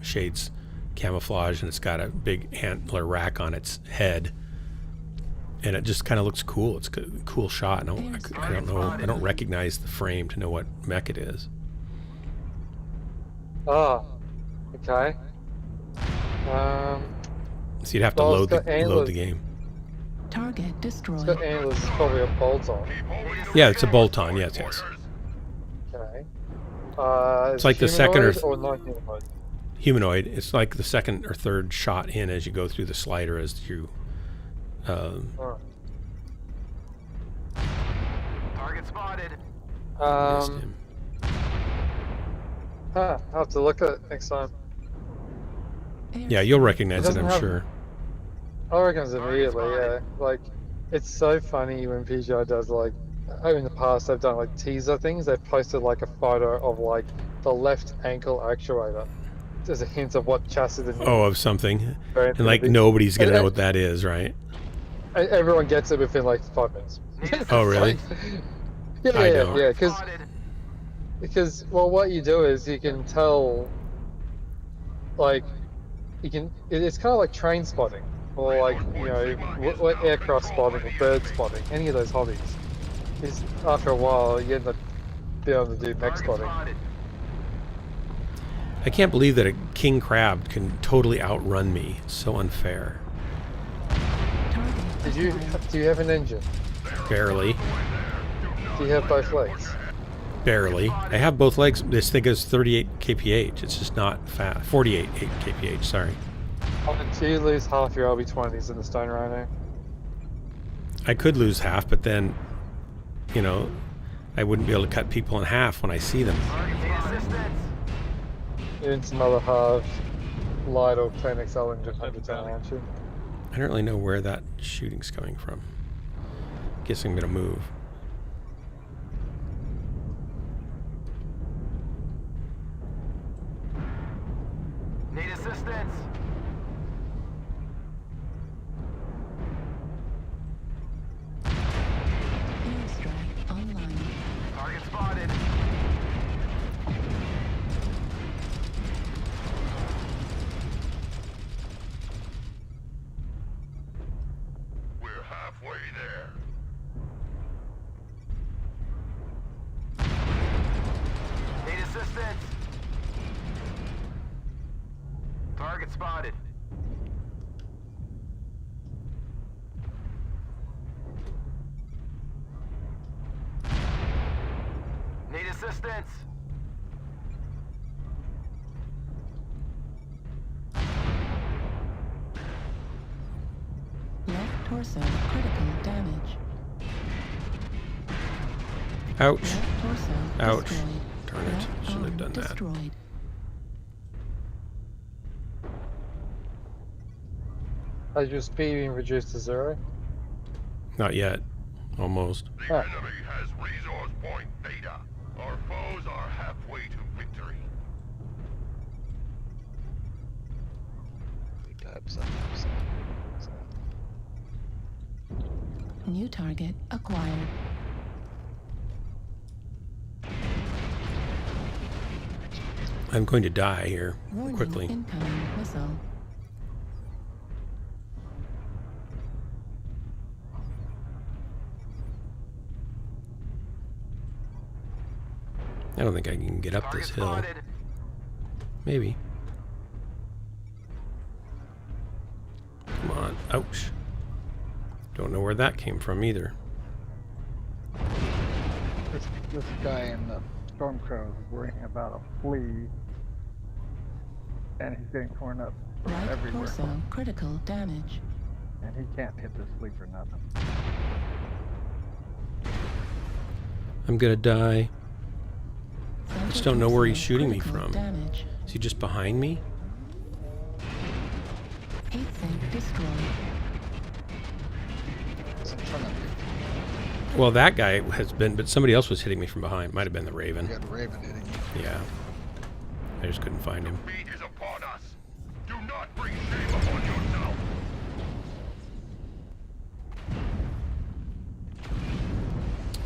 shades, camouflage, and it's got a big antler rack on its head, and it just kind of looks cool. It's a cool shot. And I don't know. I don't recognize the frame to know what mech it is. Oh, okay. So you'd have to load the game. Target It's destroyed. got antlers. It's probably a bolt-on. Yeah, it's a bolt-on. Yes. Okay. It's like the second or non-humanoid. humanoid. It's like the second or third shot in as you go through the slider as you. Alright. Target spotted. Missed him. I'll have to look at it next time. Yeah, you'll recognize it, doesn't I'm have- sure. I reckon immediately, yeah. Like, it's so funny when PGI does, like, in the past they've done, like, teaser things. They've posted, like, a photo of, like, the left ankle actuator. There's a hint of what chassis the Of something. variant And, like, will be. nobody's going to And know what that is, right? Everyone gets it within, like, 5 minutes. Oh, really? I don't. Yeah, because, well, what you do is you can tell, like, it's kind of like train spotting. Or like, what aircraft spotting or bird spotting, any of those hobbies. After a while, you end up being able to do mech spotting. I can't believe that a king crab can totally outrun me. It's so unfair. Do you have an engine? Barely. Do you have both legs? Barely. I have both legs. This thing is 38 kph. It's just not fast. 48 kph, sorry. Do you lose half your LB20s in the Stone Rhino? I could lose half, but then, you know, I wouldn't be able to cut people in half when I see them. You're in some other halved light or Plan XL engine 110, aren't you? I don't really know where that shooting's coming from. Guessing I'm gonna move. Need assistance. Airstrike online. Target spotted. We're halfway there. Need assistance. Target spotted. Need assistance. Left torso critical damage. Ouch. Left torso Ouch. destroyed. Darn it. Left Shouldn't have arm done that. destroyed. Has your speed been reduced to 0? Not yet. Almost. The enemy has resource point data. Our foes are halfway to victory. We type something. New target acquired. I'm going to die here Warning, quickly. incoming missile. I don't think I can get up this hill. Maybe. Come on. Ouch. Don't know where that came from either. This guy in the Stormcrow is worrying about a flea, and he's getting torn up Right everywhere, torso critical damage. and he can't hit this flea for nothing. I'm gonna die. I just don't know where he's Torso shooting me critical from. Damage. Is he just behind me? 8 sync destroyed. So I'm trying to Well, that guy has been, but somebody else was hitting me from behind. Might have been the Raven. get Raven hitting you. Yeah. I just couldn't find him. Defeat is upon us. Do not bring shame upon yourself.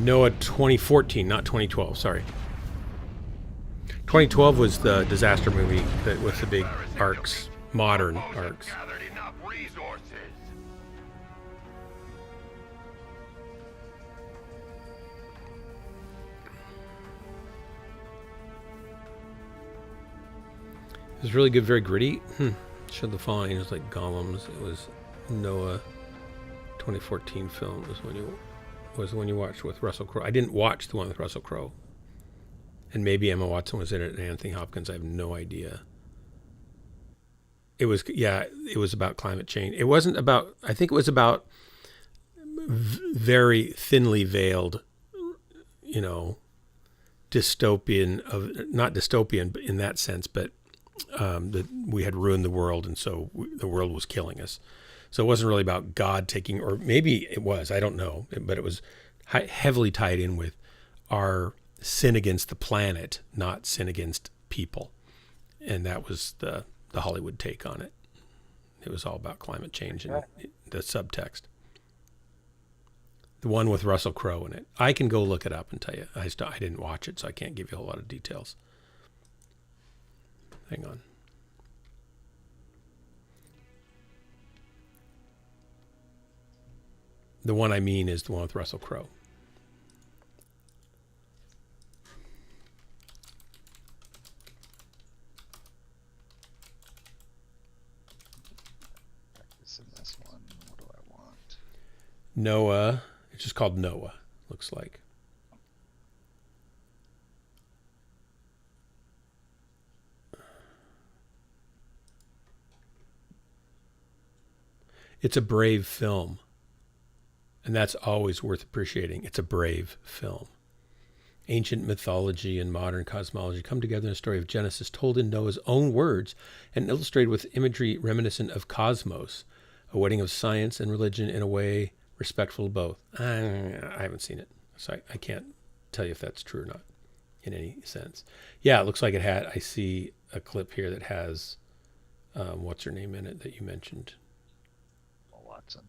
Noah 2014, not 2012. Sorry. 2012 was the disaster movie that with the big arcs, modern arcs. Gathered enough resources. It was really good, very gritty. Showed the following. It was like golems. It was Noah 2014 film. Was when you watched with Russell Crowe. I didn't watch the one with Russell Crowe. And maybe Emma Watson was in it and Anthony Hopkins. I have no idea. It was, yeah, it was about climate change. It wasn't about, I think it was about very thinly veiled, you know, dystopian, not dystopian in that sense, but that we had ruined the world and so the world was killing us. So it wasn't really about God taking, or maybe it was, I don't know, but it was heavily tied in with our sin against the planet, not sin against people. And that was the Hollywood take on it. It was all about climate change and the subtext. The one with Russell Crowe in it. I can go look it up and tell you. I didn't watch it, so I can't give you a whole lot of details. Hang on. The one I mean is the one with Russell Crowe. Noah. It's just called Noah, looks like. It's a brave film. And that's always worth appreciating. It's a brave film. Ancient mythology and modern cosmology come together in a story of Genesis told in Noah's own words and illustrated with imagery reminiscent of cosmos, a wedding of science and religion in a way respectful of both. I haven't seen it, so I can't tell you if that's true or not in any sense. Yeah, it looks like it had. I see a clip here that has, what's her name in it that you mentioned? Watson.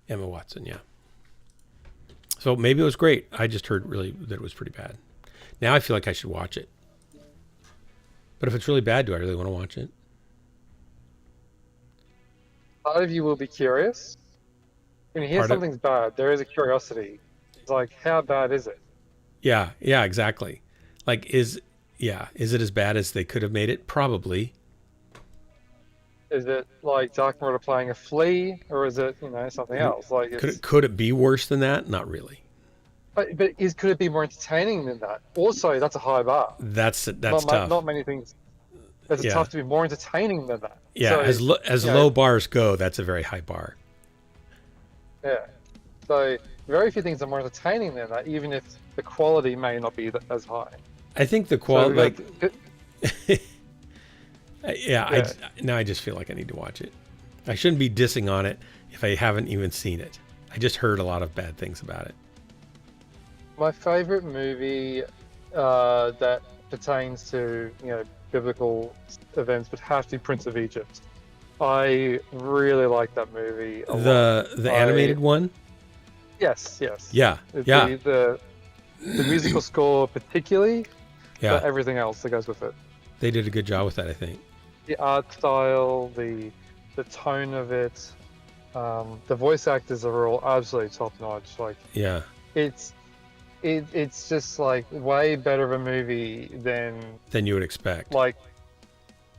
Emma Watson, yeah. So maybe it was great. I just heard really that it was pretty bad. Now I feel like I should watch it. But if it's really bad, do I really want to watch it? Part of you will be curious. When you hear something's bad, there is a curiosity. It's like, how bad is it? Yeah, exactly. Like, is it as bad as they could have made it? Probably. Is it like Dark Matter playing a flea, or is it, something else? Like, could it be worse than that? Not really. But could it be more entertaining than that? Also, that's a high bar. That's tough. Not many things. It's tough to be more entertaining than that. Yeah, so, as low bars go, that's a very high bar. Yeah. So very few things are more entertaining than that, even if the quality may not be as high. I think the quality, now I just feel like I need to watch it. I shouldn't be dissing on it if I haven't even seen it. I just heard a lot of bad things about it. My favorite movie that pertains to biblical events would have to be Prince of Egypt. I really like that movie a lot. The animated one? Yes. Yeah. The musical score particularly, but everything else that goes with it. They did a good job with that, I think. The art style, the tone of it, the voice actors are all absolutely top notch. Like, it's just like way better of a movie than you would expect.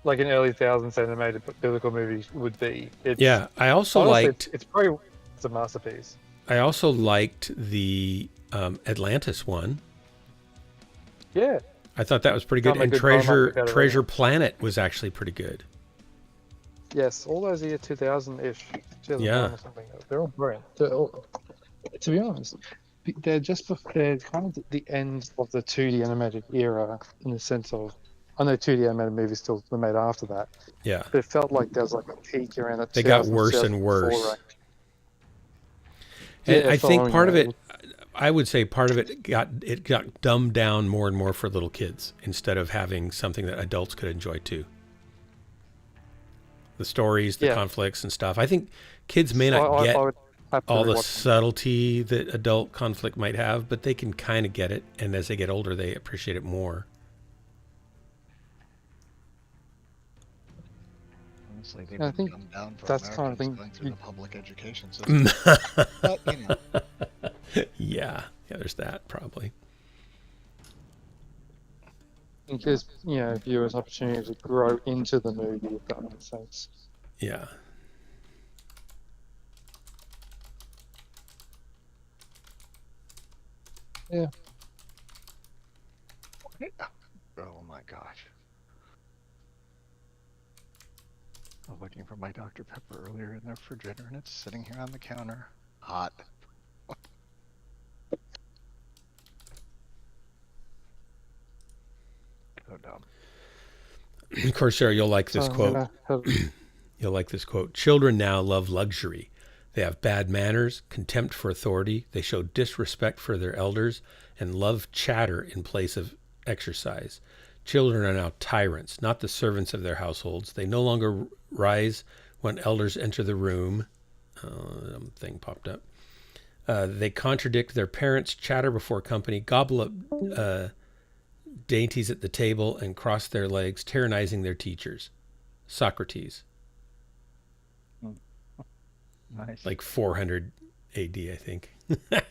Like an early thousands animated biblical movie would be. I also liked. It's a masterpiece. I also liked the Atlantis one. Yeah. I thought that was pretty good. And Treasure Planet was actually pretty good. Yes, all those year 2000-ish. Yeah. They're all brilliant. To be honest, they're kind of the end of the 2D animated era in the sense of, I know 2D animated movies still were made after that. Yeah. But it felt like there was like a peak around that. They got worse and worse. And I think part of it, I would say part of it got dumbed down more and more for little kids instead of having something that adults could enjoy too. The stories, the conflicts and stuff. I think kids may not get all the subtlety that adult conflict might have, but they can kind of get it. And as they get older, they appreciate it more. Honestly, they've I think dumbed down for that's kind of thing going through the public education system. But, Yeah, there's that probably. It gives viewers an opportunity to grow into the movie, if that makes sense. Yeah. Yeah. Oh my gosh. I was looking for my Dr. Pepper earlier in the refrigerator and it's sitting here on the counter. Hot. So dumb. Of course, Sarah, you'll like this quote. You'll like this quote. Children now love luxury. They have bad manners, contempt for authority. They show disrespect for their elders and love chatter in place of exercise. Children are now tyrants, not the servants of their households. They no longer rise when elders enter the room. Thing popped up. They contradict their parents, chatter before company, gobble up dainties at the table, and cross their legs, tyrannizing their teachers. Socrates. Nice. Like 400 AD, I think. I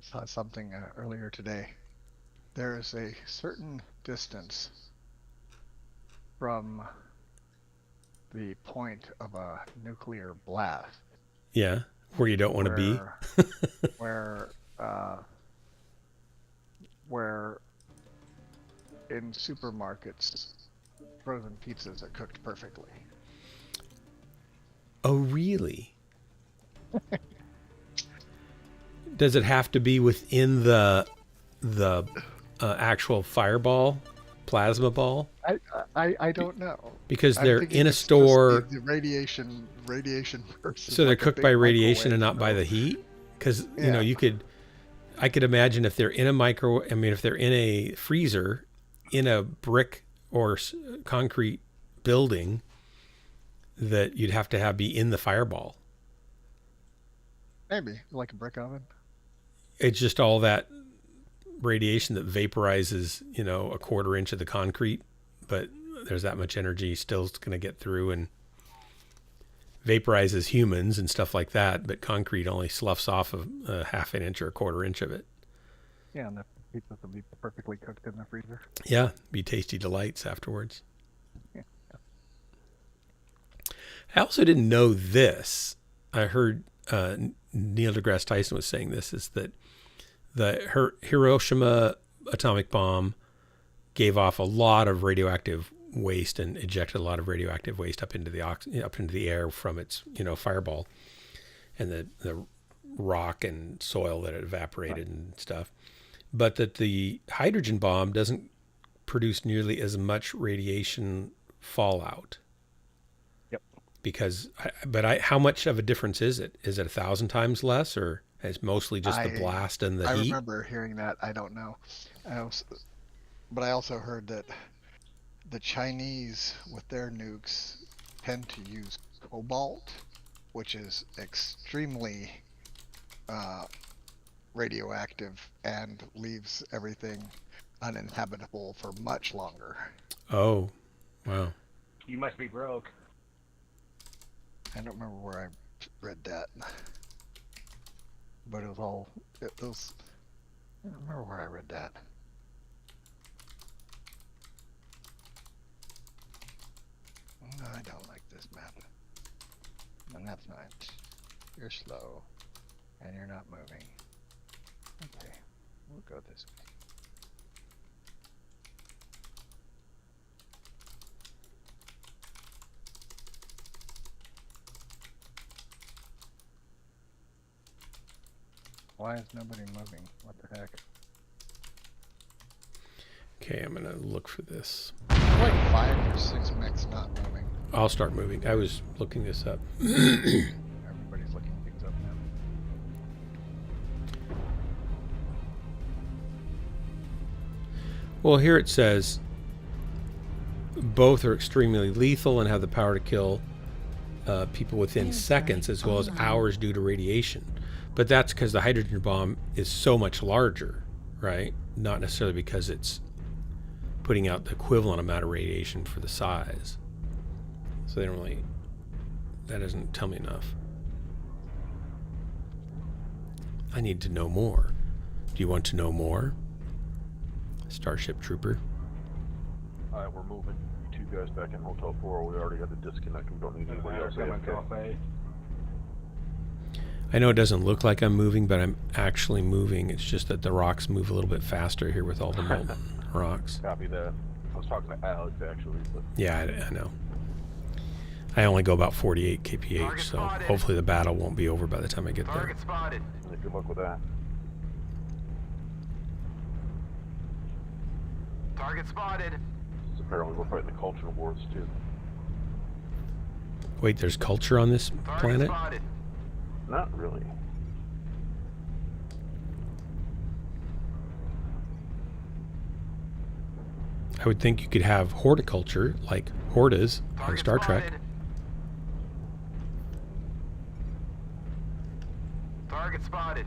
saw something earlier today. There is a certain distance from the point of a nuclear blast Yeah, where you don't want to be. Where in supermarkets, frozen pizzas are cooked perfectly. Oh, really? Does it have to be within the actual fireball, plasma ball? I don't know. Because I'm they're thinking in a it's just store. The radiation versus. So they're like a cooked big by radiation and microwave, not by though. the heat? Because, you know, Yeah. I could imagine if they're in if they're in a freezer, in a brick or concrete building, that you'd have to be in the fireball. Maybe like a brick oven. It's just all that radiation that vaporizes, you know, a quarter inch of the concrete, but there's that much energy still going to get through and vaporizes humans and stuff like that, but concrete only sloughs off a half an inch or a quarter inch of it. Yeah, and the pizzas will be perfectly cooked in the freezer. Yeah, be tasty delights afterwards. Yeah. I also didn't know this. I heard Neil deGrasse Tyson was saying this, is that the Hiroshima atomic bomb gave off a lot of radioactive waste and ejected a lot of radioactive waste up into the air from its, you know, fireball, and the rock and soil that it evaporated and stuff. But that the hydrogen bomb doesn't produce nearly as much radiation fallout. Yep. Because, how much of a difference is it? Is it 1,000 times less, or is mostly just the blast and the heat? I remember hearing that. I don't know. But I also heard that the Chinese, with their nukes, tend to use cobalt, which is extremely radioactive and leaves everything uninhabitable for much longer. Oh, wow. You must be broke. I don't remember where I read that, but it was. I don't remember where I read that. No, I don't like this map. And that's not. You're slow, and you're not moving. Okay, we'll go this way. Why is nobody moving? What the heck? Okay, I'm gonna look for this. Like 5 or 6 mechs not moving. I'll start moving. I was looking this up. Everybody's looking things up now. Well, here it says both are extremely lethal and have the power to kill people within seconds, as well as hours due to radiation. But that's because the hydrogen bomb is so much larger, right? Not necessarily because it's putting out the equivalent amount of radiation for the size. So they don't really, that doesn't tell me enough. I need to know more. Do you want to know more? Starship Trooper. Alright, we're moving. You two guys back in Hotel 4. We already got the disconnect. We don't need anybody else. I know it doesn't look like I'm moving, but I'm actually moving. It's just that the rocks move a little bit faster here with all the molten rocks. Copy that. I was talking to Alex, actually. But... Yeah, I know. I only go about 48 kph, so hopefully the battle won't be over by the time I get there. Target spotted. Good luck with that. Target spotted. Apparently we're fighting the culture wars, too. Wait, there's culture on this planet? Spotted. Not really. I would think you could have horticulture, like Hortas on Star Trek. Target spotted.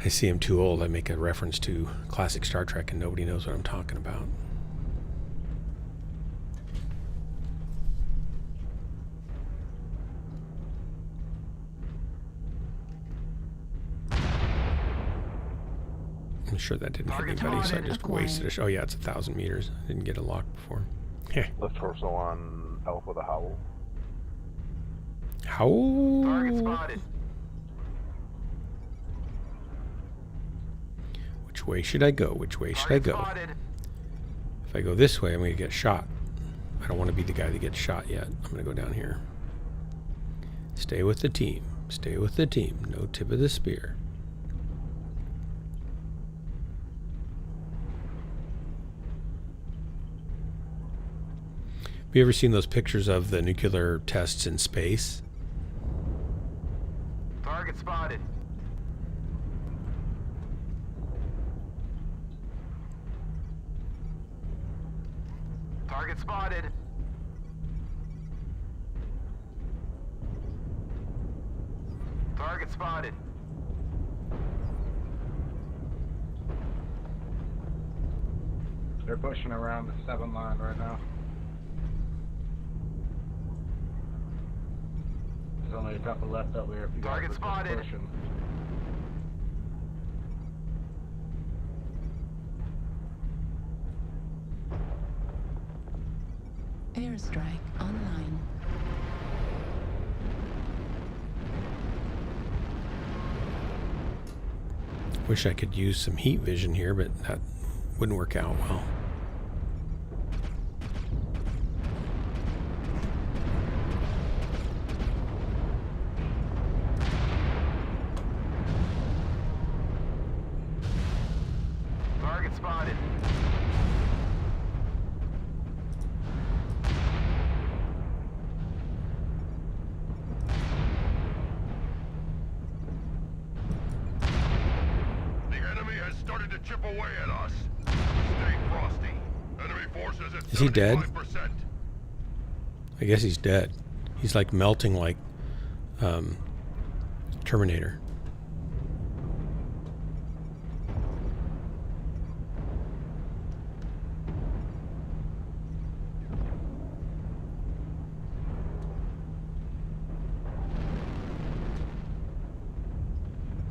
I see I'm too old. I make a reference to classic Star Trek and nobody knows what I'm talking about. I'm sure that didn't hit anybody, so I just wasted it. Oh yeah, it's 1,000 meters. I didn't get a lock before. Left torso on Alpha the Howl. How? Target spotted. Which way should I go? Which way should I Target go? spotted. If I go this way, I'm going to get shot. I don't want to be the guy that gets shot yet. I'm going to go down here. Stay with the team. Stay with the team. No tip of the spear. Have you ever seen those pictures of the nuclear tests in space? Target spotted. Target spotted. Target spotted. They're pushing around the 7 line right now. There's only a couple left over here if you Target guys are spotted. pushing. Airstrike online. Wish I could use some heat vision here, but that wouldn't work out well. Target spotted. The enemy has started to chip away at us. Stay frosty. Enemy forces at Is he dead? 75%. I guess he's dead. He's like melting like Terminator.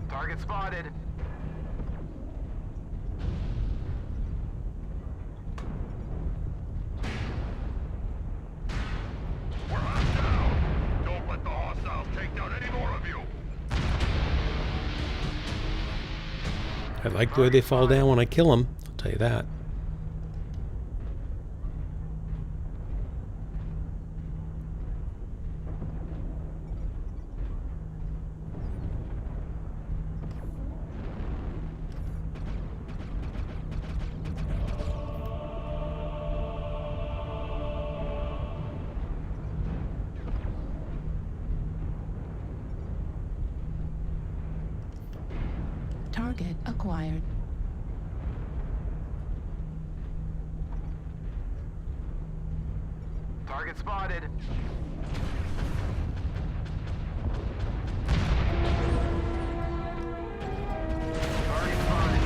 Target spotted. We're on down. Don't let the hostiles take down any more of you. I like the way they fall down when I kill them. I'll tell you that. Target acquired. Target spotted. Target spotted.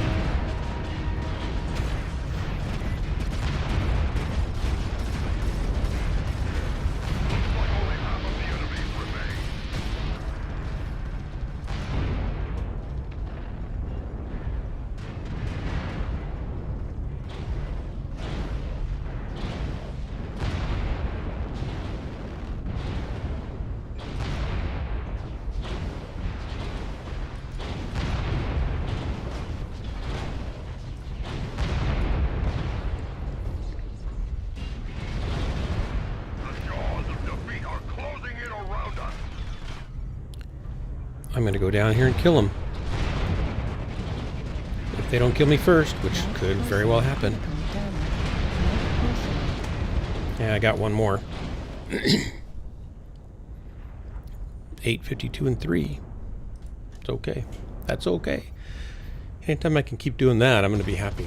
Looks like only half of the enemies remain. The jaws of defeat are closing in around us. I'm going to go down here and kill them. If they don't kill me first, which could very well happen. Critical damage. Yeah, I got one more. 8:52 and 3. It's okay. That's okay. Anytime I can keep doing that, I'm going to be happy.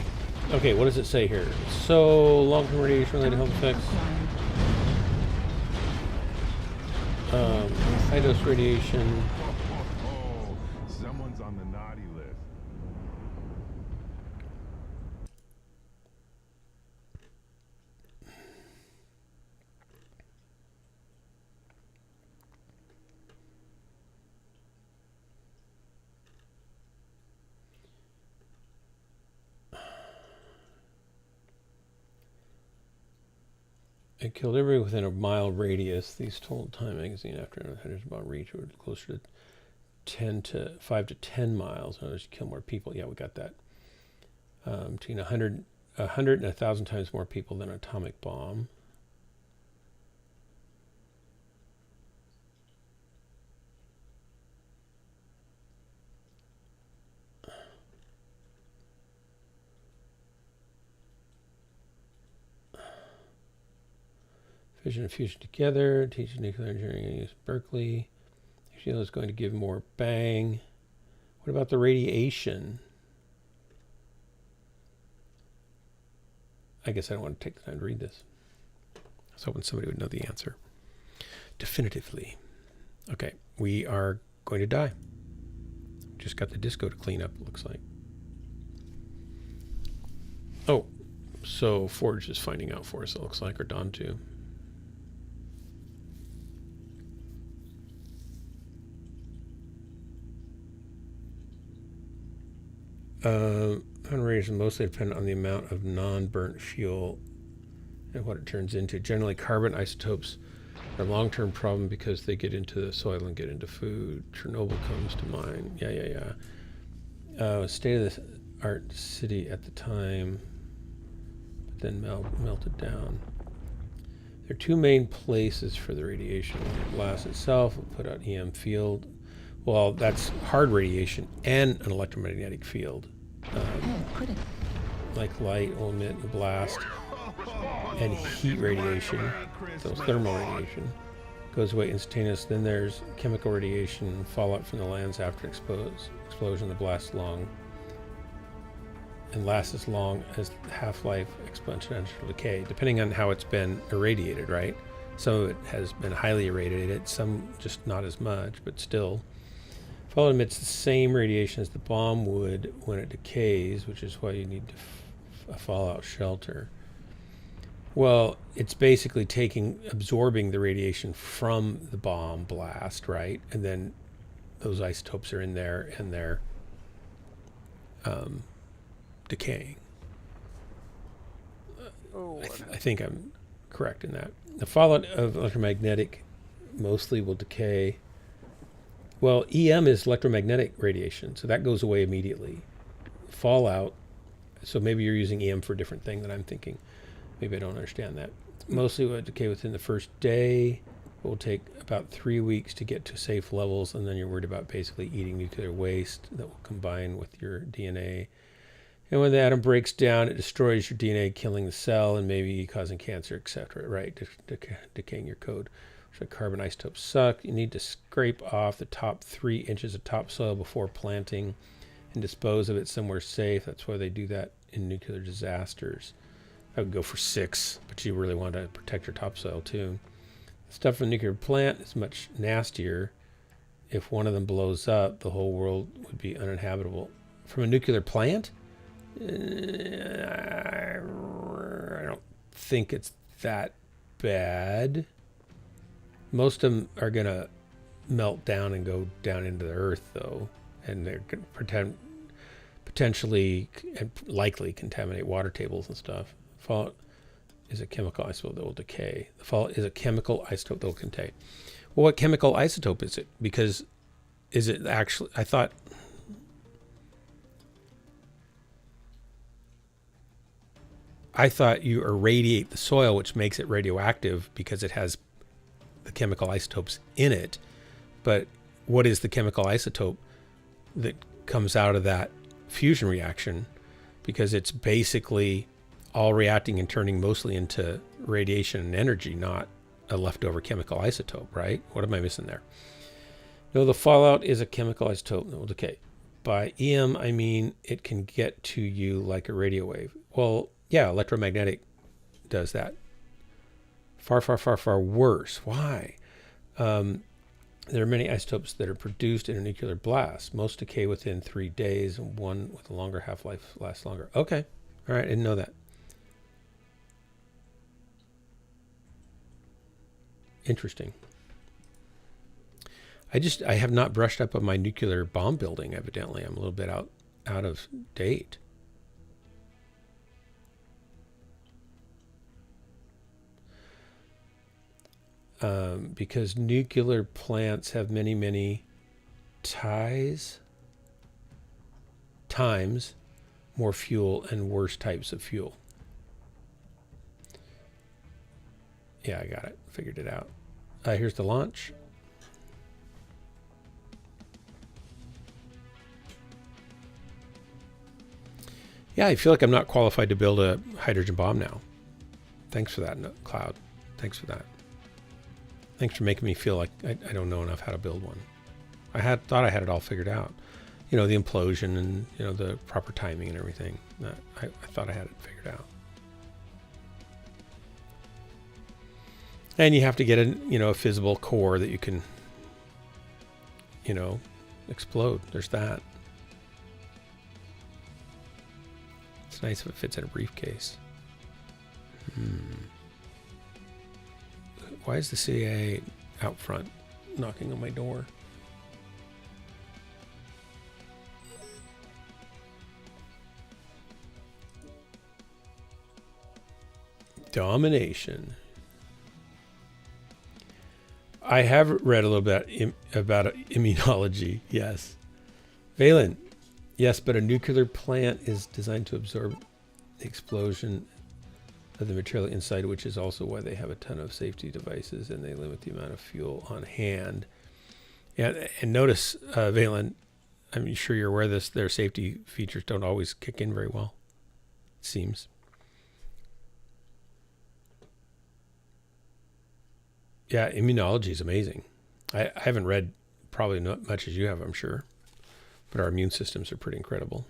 Okay, what does it say here? So, long-term radiation-related health effects. Acquired. High-dose radiation. Oh, someone's on the naughty list. It killed everybody within a mile radius. These told Time magazine after hunters about reach were closer to 5 to 10 miles. Hunters kill more people. Yeah, we got that. Between 100 and 1,000 times more people than an atomic bomb. Fission and fusion together. Teaching nuclear engineering at UC Berkeley. Shield is going to give more bang. What about the radiation? I guess I don't want to take the time to read this. I was hoping somebody would know the answer definitively. Okay, we are going to die. Just got the disco to clean up, it looks like. Oh, so Forge is finding out for us, it looks like, or Dawn too. Radiation mostly dependent on the amount of non-burnt fuel and what it turns into. Generally, carbon isotopes are a long-term problem because they get into the soil and get into food. Chernobyl comes to mind. Yeah. State-of-the-art city at the time, but then melted down. There are two main places for the radiation. The blast itself will put out EM field. Well, that's hard radiation and an electromagnetic field. Like light will emit a blast, and heat radiation, so thermal radiation, goes away instantaneous. Then there's chemical radiation, fallout from the lands after explosion. The blast long and lasts as long as half-life exponential decay, depending on how it's been irradiated, right? Some of it has been highly irradiated, some just not as much, but still. Fallout emits the same radiation as the bomb would when it decays, which is why you need a fallout shelter. Well, it's basically absorbing the radiation from the bomb blast, right? And then those isotopes are in there and they're decaying. I think I'm correct in that. The fallout of electromagnetic mostly will decay. Well, EM is electromagnetic radiation, so that goes away immediately. Fallout, so maybe you're using EM for a different thing than I'm thinking. Maybe I don't understand that. Mostly will decay within the first day. It will take about 3 weeks to get to safe levels, and then you're worried about basically eating nuclear waste that will combine with your DNA. And when the atom breaks down, it destroys your DNA, killing the cell and maybe causing cancer, etc., right? Decaying your code. So carbon isotopes suck. You need to scrape off the top 3 inches of topsoil before planting and dispose of it somewhere safe. That's why they do that in nuclear disasters. I would go for 6, but you really want to protect your topsoil too. The stuff from a nuclear plant is much nastier. If one of them blows up, the whole world would be uninhabitable. From a nuclear plant? I don't think it's that bad. Most of them are going to melt down and go down into the earth, though, and they're going to potentially and likely contaminate water tables and stuff. Fallout is a chemical isotope that will decay. The fallout is a chemical isotope that will decay. Well, what chemical isotope is it? Because is it actually... I thought you irradiate the soil, which makes it radioactive because it has the chemical isotopes in it. But what is the chemical isotope that comes out of that fusion reaction? Because it's basically all reacting and turning mostly into radiation and energy, not a leftover chemical isotope, right? What am I missing there? No, the fallout is a chemical isotope that will decay. By EM, I mean it can get to you like a radio wave. Well, yeah, electromagnetic does that. Far, far, far, far worse. Why? There are many isotopes that are produced in a nuclear blast. Most decay within 3 days, and one with a longer half-life lasts longer. Okay. All right, I didn't know that. Interesting. I have not brushed up on my nuclear bomb building, evidently. I'm a little bit out of date. because nuclear plants have many, many times more fuel and worse types of fuel. Yeah, I got it. Figured it out. Here's the launch. Yeah, I feel like I'm not qualified to build a hydrogen bomb now. Thanks for that, Cloud. Thanks for that. Thanks for making me feel like I don't know enough how to build one. I thought I had it all figured out. You know, the implosion and, you know, the proper timing and everything. I thought I had it figured out. And you have to get a fissible core that you can, explode. There's that. It's nice if it fits in a briefcase. Why is the CIA out front knocking on my door? Domination. I have read a little bit about immunology, yes. Valen, yes, but a nuclear plant is designed to absorb the explosion of the material inside, which is also why they have a ton of safety devices and they limit the amount of fuel on hand. And notice, Valen, I'm sure you're aware of this, their safety features don't always kick in very well, it seems. Yeah, immunology is amazing. I haven't read probably not much as you have, I'm sure, but our immune systems are pretty incredible.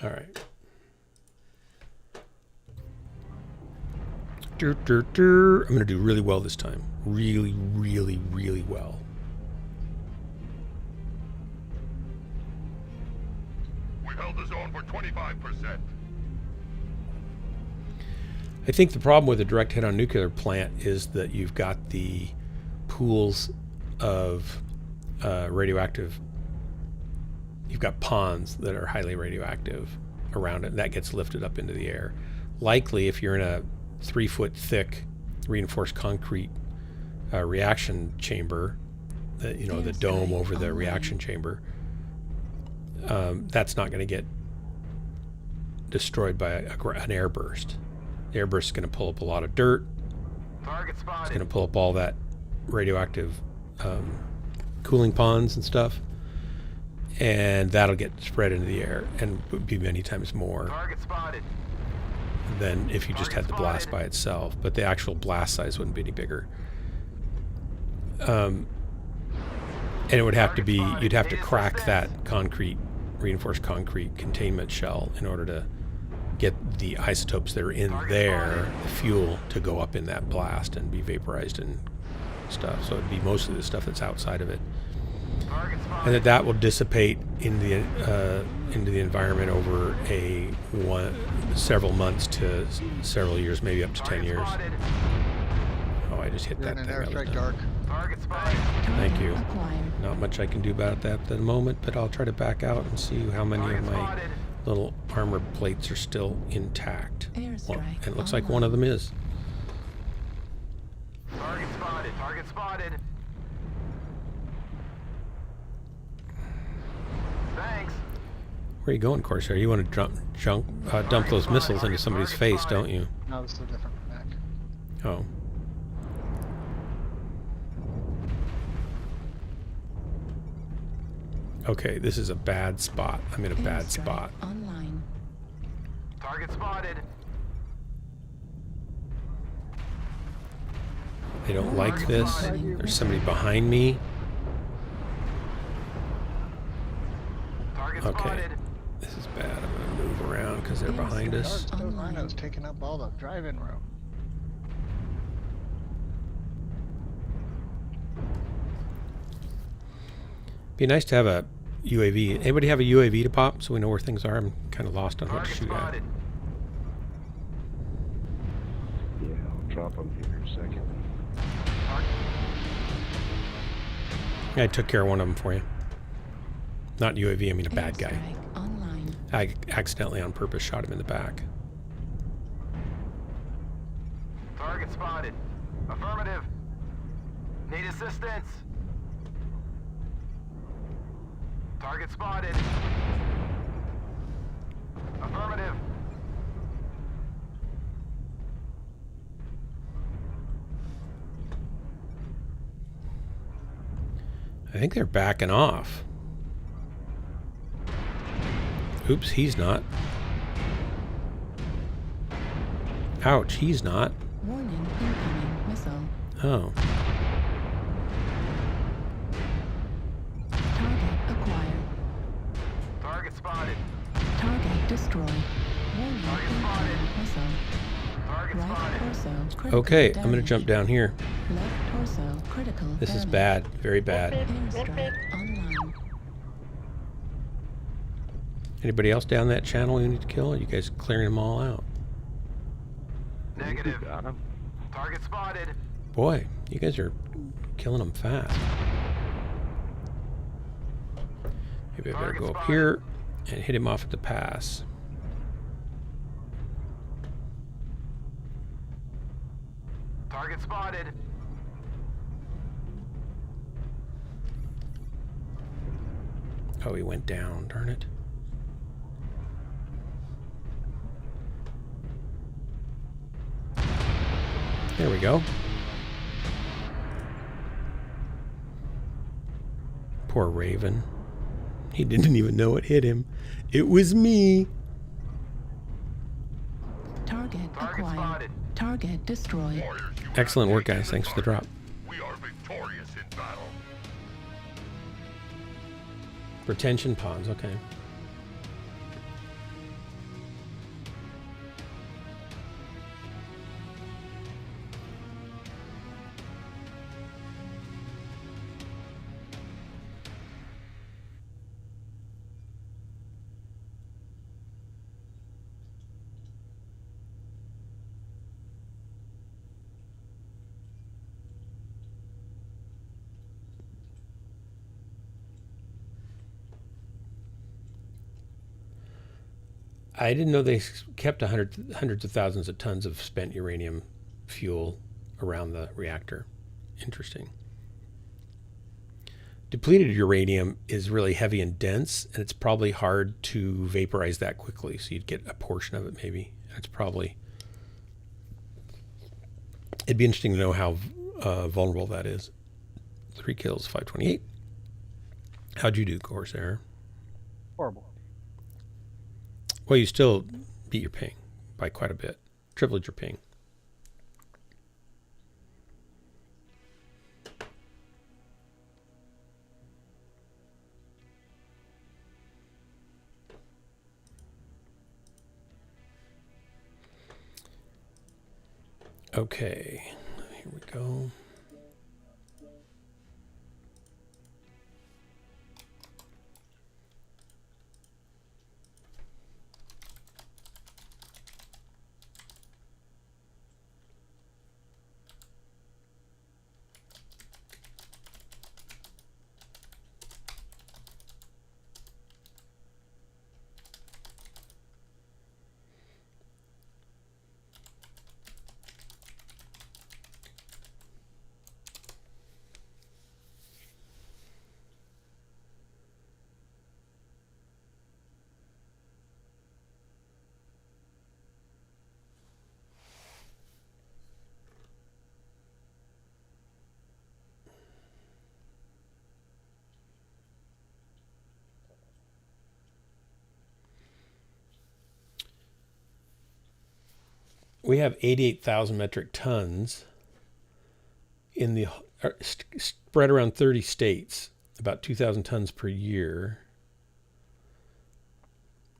All right. I'm going to do really well this time. Really, really, really well. We held the zone for 25%. I think the problem with a direct hit on nuclear plant is that you've got the pools of radioactive. You've got ponds that are highly radioactive around it, and that gets lifted up into the air. Likely, if you're in a 3-foot thick reinforced concrete reaction chamber, the dome over the reaction chamber, that's not going to get destroyed by an airburst. The airburst is going to pull up a lot of dirt. Target spotted. It's going to pull up all that radioactive cooling ponds and stuff. And that'll get spread into the air and would be many times more than if you just had the blast by itself. But the actual blast size wouldn't be any bigger. And it would have to be, you'd have to crack that reinforced concrete containment shell in order to get the isotopes that are in there, the fuel, to go up in that blast and be vaporized and stuff. So it'd be mostly the stuff that's outside of it, and that will dissipate in into the environment over several months to several years, maybe up to 10 years. Oh, I just hit You're that in thing. an That was airstrike dumb. dark. Thank you. Not much I can do about that at the moment, but I'll try to back out and see how many of my little armor plates are still intact. Well, and it looks like one of them is. Target spotted. Target spotted. Thanks. Where are you going, Corsair? You want to dump those missiles into somebody's face, don't you? No, this is a different mech. Oh. Okay, this is a bad spot. I'm in a bad spot. Online. Target spotted. They don't like this. There's somebody behind me. Okay, this is bad. I'm gonna move around because they're behind us. Those rhinos taking up all the drive-in room. Be nice to have a UAV. Anybody have a UAV to pop so we know where things are? I'm kind of lost on what to shoot at. Yeah, I'll drop them here in a second. Yeah, I took care of one of them for you. Not UAV, I mean a bad guy. I accidentally on purpose shot him in the back. Target spotted. Affirmative. Need assistance. Target spotted. Affirmative. I think they're backing off. Oops, he's not. Ouch, he's not. Warning, incoming missile. Oh. Target acquired. Target spotted. Target destroyed. Warning, Target incoming spotted. missile. Target Right spotted. torso, critical Okay, I'm damage. gonna jump down here. Left torso, critical This is damage. bad, very bad. Airstrike online. Anybody else down that channel we need to kill? Are you guys clearing them all out? Negative. Got him. Target spotted. Boy, you guys are killing them fast. Maybe I better go up here and hit him off at the pass. Target spotted. Oh, he went down, darn it. There we go. Poor Raven. He didn't even know it hit him. It was me. Target acquired. Spotted. Target destroyed. Excellent work, guys. Thanks for the drop. We are victorious in battle. Retention pods, okay. I didn't know they kept hundreds of thousands of tons of spent uranium fuel around the reactor. Interesting. Depleted uranium is really heavy and dense, and it's probably hard to vaporize that quickly. So you'd get a portion of it maybe. And it's probably... It'd be interesting to know how vulnerable that is. 3 kills, 528. How'd you do, Corsair? Horrible. Well, you still beat your ping by quite a bit. Tripled your ping. Okay, here we go. We have 88,000 metric tons in the spread around 30 states, about 2,000 tons per year.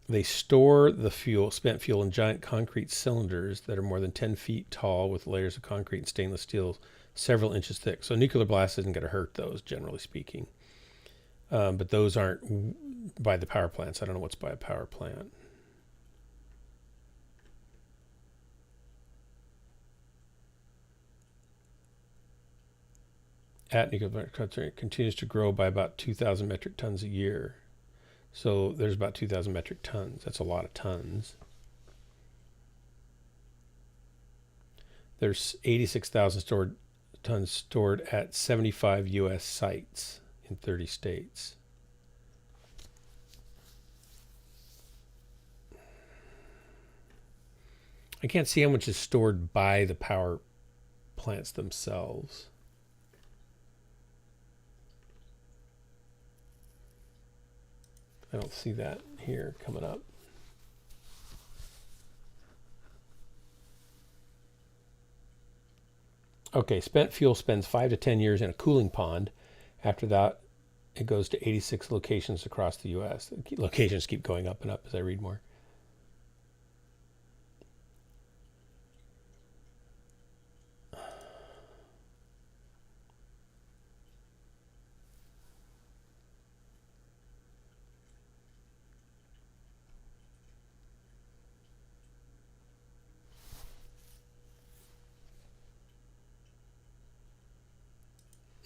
They store the fuel, spent fuel, in giant concrete cylinders that are more than 10 feet tall with layers of concrete and stainless steel several inches thick. So nuclear blast isn't going to hurt those, generally speaking. But those aren't by the power plants. I don't know what's by a power plant. At nuclear continues to grow by about 2,000 metric tons a year. So there's about 2,000 metric tons. That's a lot of tons. There's 86,000 tons stored at 75 U.S. sites in 30 states. I can't see how much is stored by the power plants themselves. I don't see that here coming up. Okay, spent fuel spends 5 to 10 years in a cooling pond. After that, it goes to 86 locations across the U.S. The locations keep going up and up as I read more.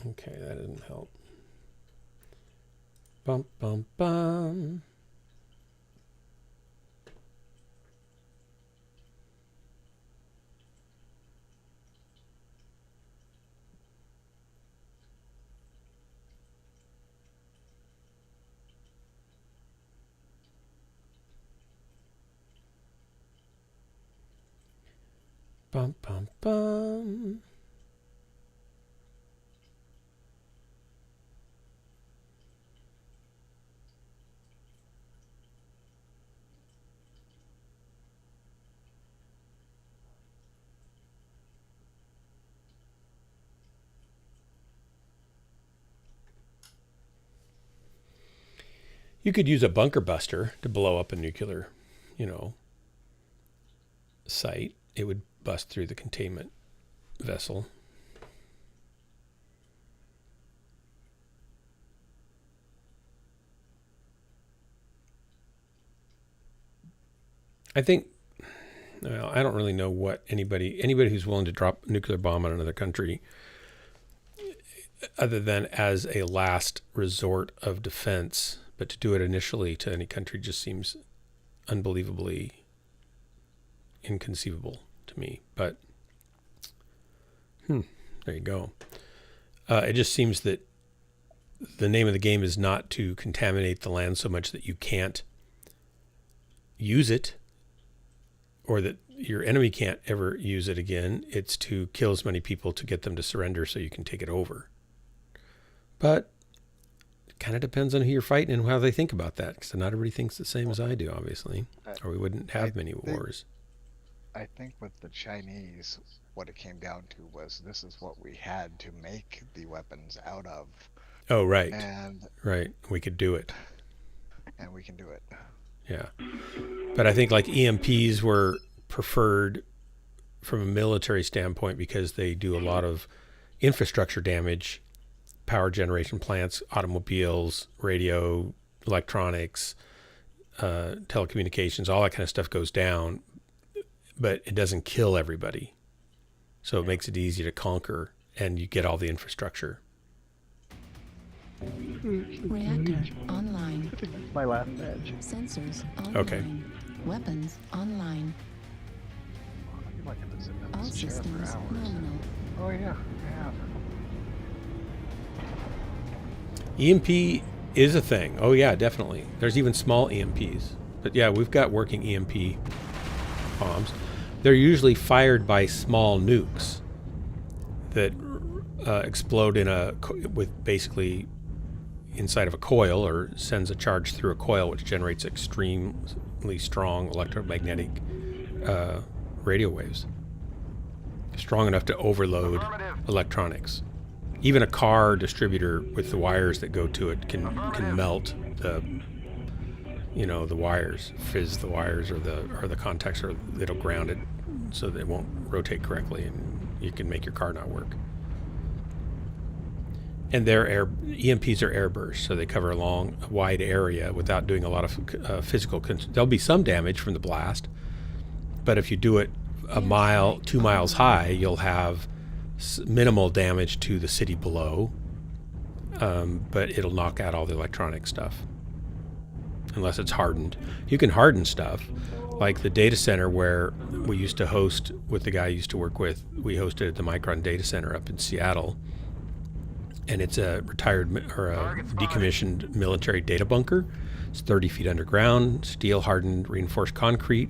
Okay, that doesn't help. Bum, bum, bum. Bum, bum, bum. You could use a bunker buster to blow up a nuclear, site. It would bust through the containment vessel. I think, well, I don't really know what anybody who's willing to drop a nuclear bomb on another country, other than as a last resort of defense, but to do it initially to any country just seems unbelievably inconceivable to me. But there you go. It just seems that the name of the game is not to contaminate the land so much that you can't use it, or that your enemy can't ever use it again. It's to kill as many people to get them to surrender so you can take it over. But it kind of depends on who you're fighting and how they think about that, because not everybody thinks the same as I do, obviously, or we wouldn't have many wars. I think with the Chinese, what it came down to was this is what we had to make the weapons out of. Oh, right. And right. We could do it. And we can do it. Yeah. But I think like EMPs were preferred from a military standpoint because they do a lot of infrastructure damage, power generation plants, automobiles, radio, electronics, telecommunications, all that kind of stuff goes down, but it doesn't kill everybody. So it makes it easy to conquer, and you get all the infrastructure. Reactor online. I think that's my last badge. Sensors online. Okay. Weapons online. I feel like I've been sitting in All this chair for systems hours. nominal. Oh yeah, I have. EMP is a thing. Oh yeah, definitely. There's even small EMPs. But yeah, we've got working EMP bombs. They're usually fired by small nukes that explode with basically inside of a coil, or sends a charge through a coil, which generates extremely strong electromagnetic radio waves, strong enough to overload electronics. Even a car distributor with the wires that go to it can melt the wires, fizz the wires, or the contacts, or it'll ground it so that it won't rotate correctly, and you can make your car not work. And EMPs are air bursts, so they cover a wide area without doing a lot of physical. There'll be some damage from the blast, but if you do it a mile, 2 miles high, you'll have minimal damage to the city below, but it'll knock out all the electronic stuff, unless it's hardened. You can harden stuff, like the data center where we used to host with the guy I used to work with. We hosted at the Micron data center up in Seattle. And it's a retired or a decommissioned military data bunker. It's 30 feet underground, steel hardened, reinforced concrete,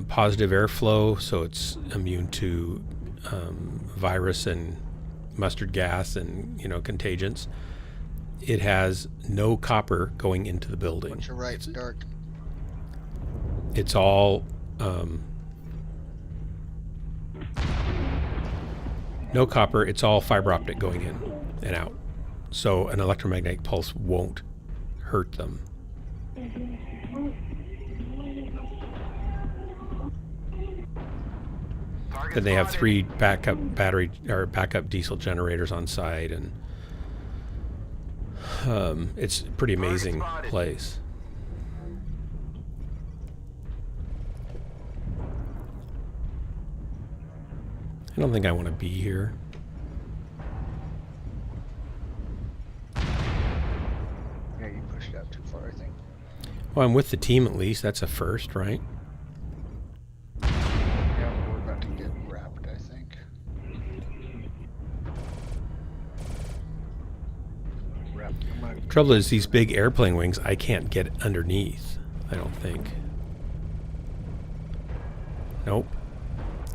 positive airflow, so it's immune to virus and mustard gas and contagions. It has no copper going into the building. But you're right, it's dark. It's all no copper, it's all fiber optic going in and out. So an electromagnetic pulse won't hurt them. Then they have 3 backup diesel generators on site, and it's a pretty amazing place. I don't think I want to be here. Yeah, you pushed out too far, I think. Well, I'm with the team at least. That's a first, right? Yeah, we're about to get wrapped, I think. Trouble is, these big airplane wings, I can't get underneath, I don't think. Nope.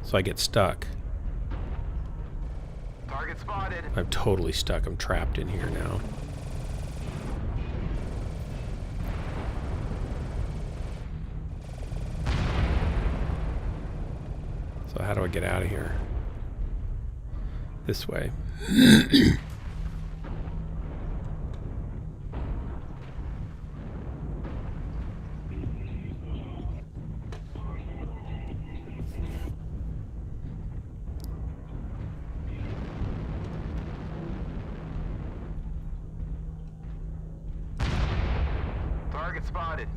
So I get stuck. Target spotted. I'm totally stuck. I'm trapped in here now. So how do I get out of here? This way. Target spotted.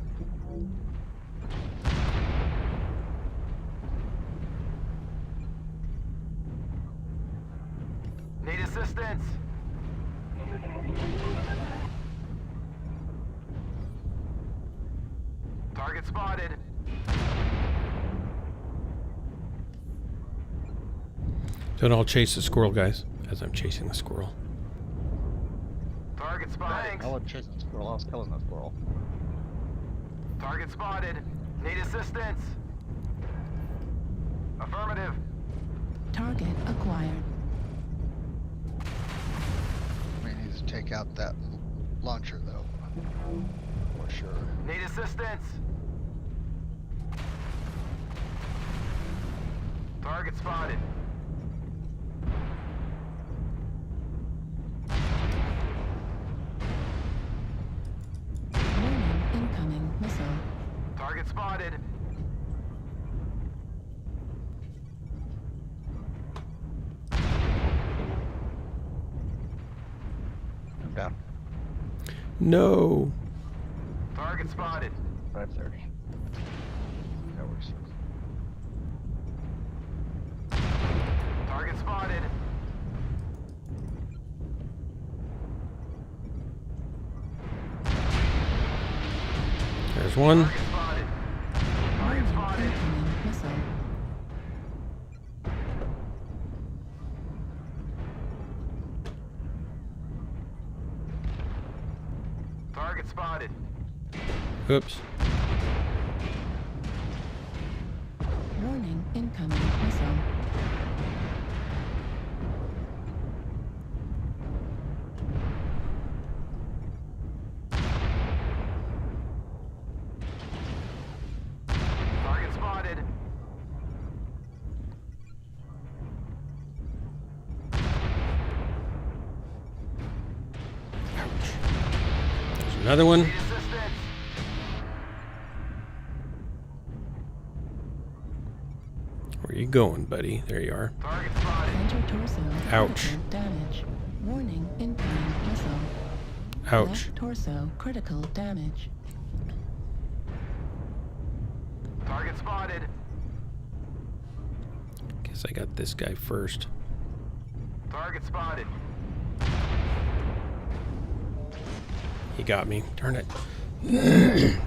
Need assistance. Target spotted. Don't all chase the squirrel, guys, as I'm chasing the squirrel. Target spotted. I wasn't chasing the squirrel, I was killing the squirrel. Target spotted. Need assistance. Affirmative. Target acquired. We need to take out that launcher, though. For sure. Need assistance. Target spotted. Warning, incoming missile. Target spotted. down. No. Target spotted. 5:30. No worries. Target spotted. There's one. Target spotted. Target spotted. Incoming missile. Target spotted. Oops. Warning, incoming missile. Target spotted. There's another one. Need assistance. Where are you going, buddy? There you are. Target spotted. Center torso. Ouch. Critical damage. Warning, incoming missile. Ouch. Left torso. Critical damage. Target spotted. Guess I got this guy first. Target spotted. He got me. Darn it.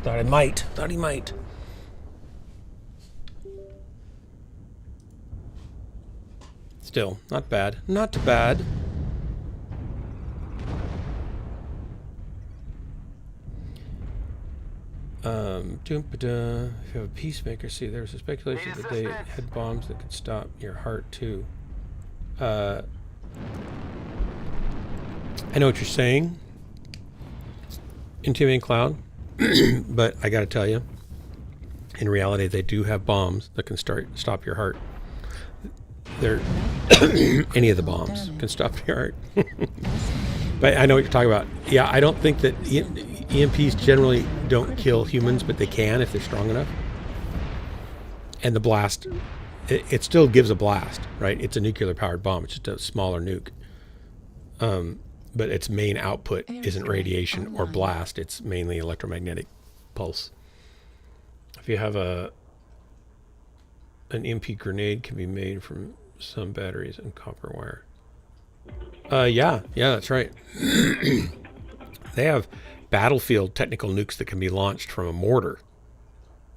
Thought I might. Thought he might. Still, not bad. Not bad. If you have a peacemaker, see, there was a speculation that they had bombs that could stop your heart too. I know what you're saying, Intimidating Cloud, but I gotta tell you, in reality, they do have bombs that can stop your heart. They're any of the bombs can stop your heart. But I know what you're talking about. Yeah, I don't think that EMPs generally don't kill humans, but they can if they're strong enough. And the blast, it still gives a blast, right? It's a nuclear-powered bomb. It's just a smaller nuke. But its main output isn't radiation or blast. It's mainly electromagnetic pulse. If you have an EMP grenade, can be made from some batteries and copper wire. Yeah, that's right. They have battlefield technical nukes that can be launched from a mortar.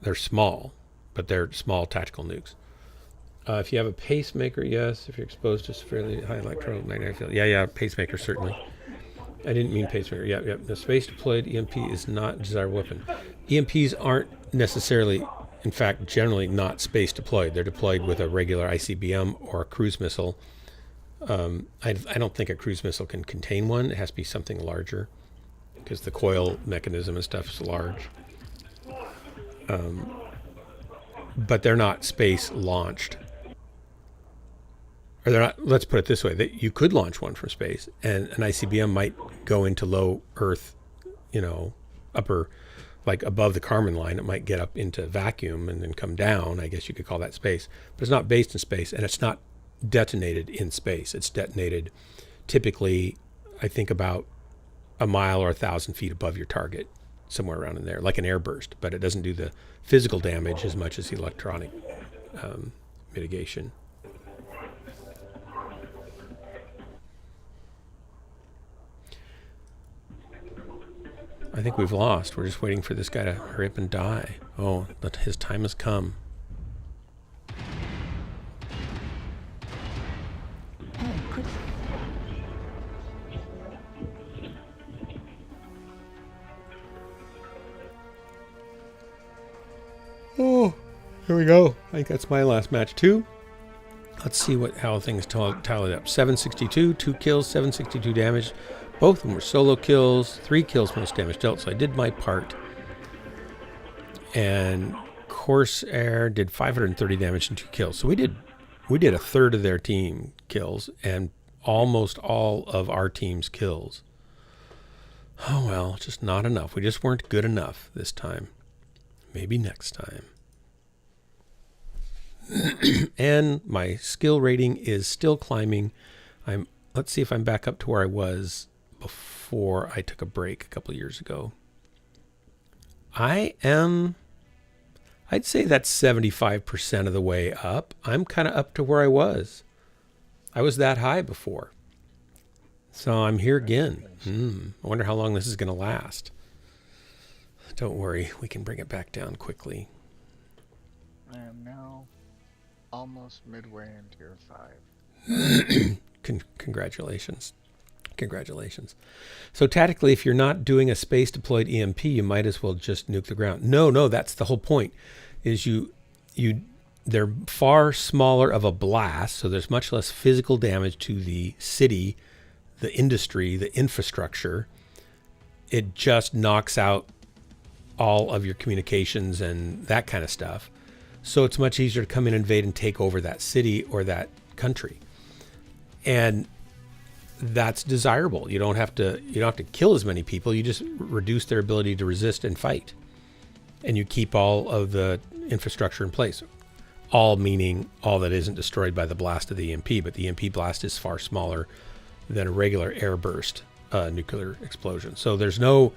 They're small, but they're small tactical nukes. If you have a pacemaker, yes. If you're exposed to severely high electromagnetic field, yeah, pacemaker certainly. I didn't mean pacemaker. Yeah. The space deployed EMP is not a desirable weapon. EMPs aren't necessarily, in fact, generally not space deployed. They're deployed with a regular ICBM or a cruise missile. I don't think a cruise missile can contain one. It has to be something larger because the coil mechanism and stuff is large. But they're not space launched. Or they're not, let's put it this way, that you could launch one from space and an ICBM might go into low Earth, upper, like above the Kármán line. It might get up into vacuum and then come down. I guess you could call that space. But it's not based in space, and it's not detonated in space. It's detonated typically, I think, about a mile or 1,000 feet above your target, somewhere around in there, like an airburst. But it doesn't do the physical damage as much as the electronic mitigation. I think we've lost. We're just waiting for this guy to hurry up and die. Oh, but his time has come. Oh, here we go. I think that's my last match too. Let's see how things tallied up. 762, 2 kills, 762 damage. Both of them were solo kills, 3 kills most damage dealt, so I did my part. And Corsair did 530 damage and 2 kills. So we did a third of their team kills and almost all of our team's kills. Oh well, just not enough. We just weren't good enough this time. Maybe next time. And my skill rating is still climbing. Let's see if I'm back up to where I was before I took a break a couple of years ago. I'd say that's 75% of the way up. I'm kind of up to where I was. I was that high before. So I'm here again. I wonder how long this is going to last. Don't worry, we can bring it back down quickly. I am now almost midway in tier 5. Congratulations. Congratulations. So tactically, if you're not doing a space deployed EMP, you might as well just nuke the ground. No, that's the whole point. Is they're far smaller of a blast, so there's much less physical damage to the city, the industry, the infrastructure. It just knocks out all of your communications and that kind of stuff. So it's much easier to come in, invade, and take over that city or that country. And that's desirable. You don't have to kill as many people. You just reduce their ability to resist and fight. And you keep all of the infrastructure in place. All meaning all that isn't destroyed by the blast of the EMP, but the EMP blast is far smaller than a regular airburst nuclear explosion. So there's no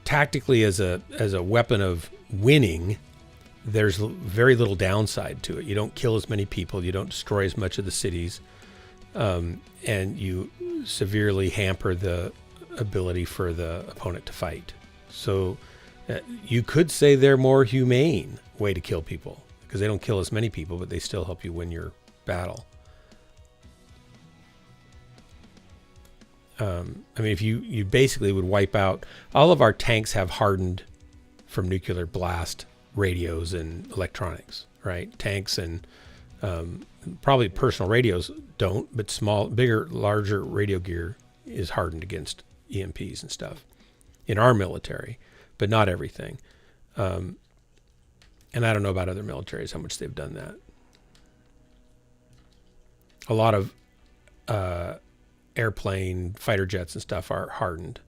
tactically as a weapon of winning, there's very little downside to it. You don't kill as many people, you don't destroy as much of the cities. And you severely hamper the ability for the opponent to fight. So you could say they're more humane way to kill people because they don't kill as many people, but they still help you win your battle. I mean, if you basically would wipe out all of our tanks have hardened from nuclear blast radios and electronics, right? Tanks and probably personal radios don't, but larger radio gear is hardened against EMPs and stuff in our military, but not everything. And I don't know about other militaries, how much they've done that. A lot of airplane fighter jets and stuff are hardened,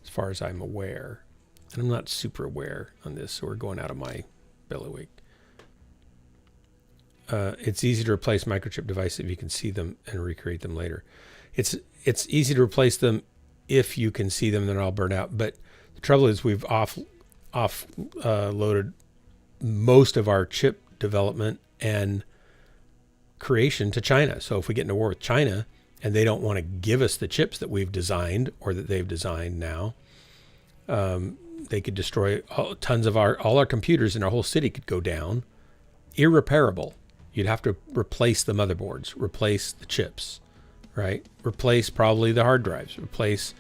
as far as I'm aware. And I'm not super aware on this, so we're going out of my bailiwick. It's easy to replace microchip devices if you can see them and recreate them later. It's easy to replace them if you can see them, then I'll burn out. But the trouble is we've loaded most of our chip development and creation to China. So if we get into war with China and they don't want to give us the chips that we've designed or that they've designed now, they could destroy tons of all our computers, and our whole city could go down. Irreparable. You'd have to replace the motherboards, replace the chips, right? Replace probably the hard drives, replace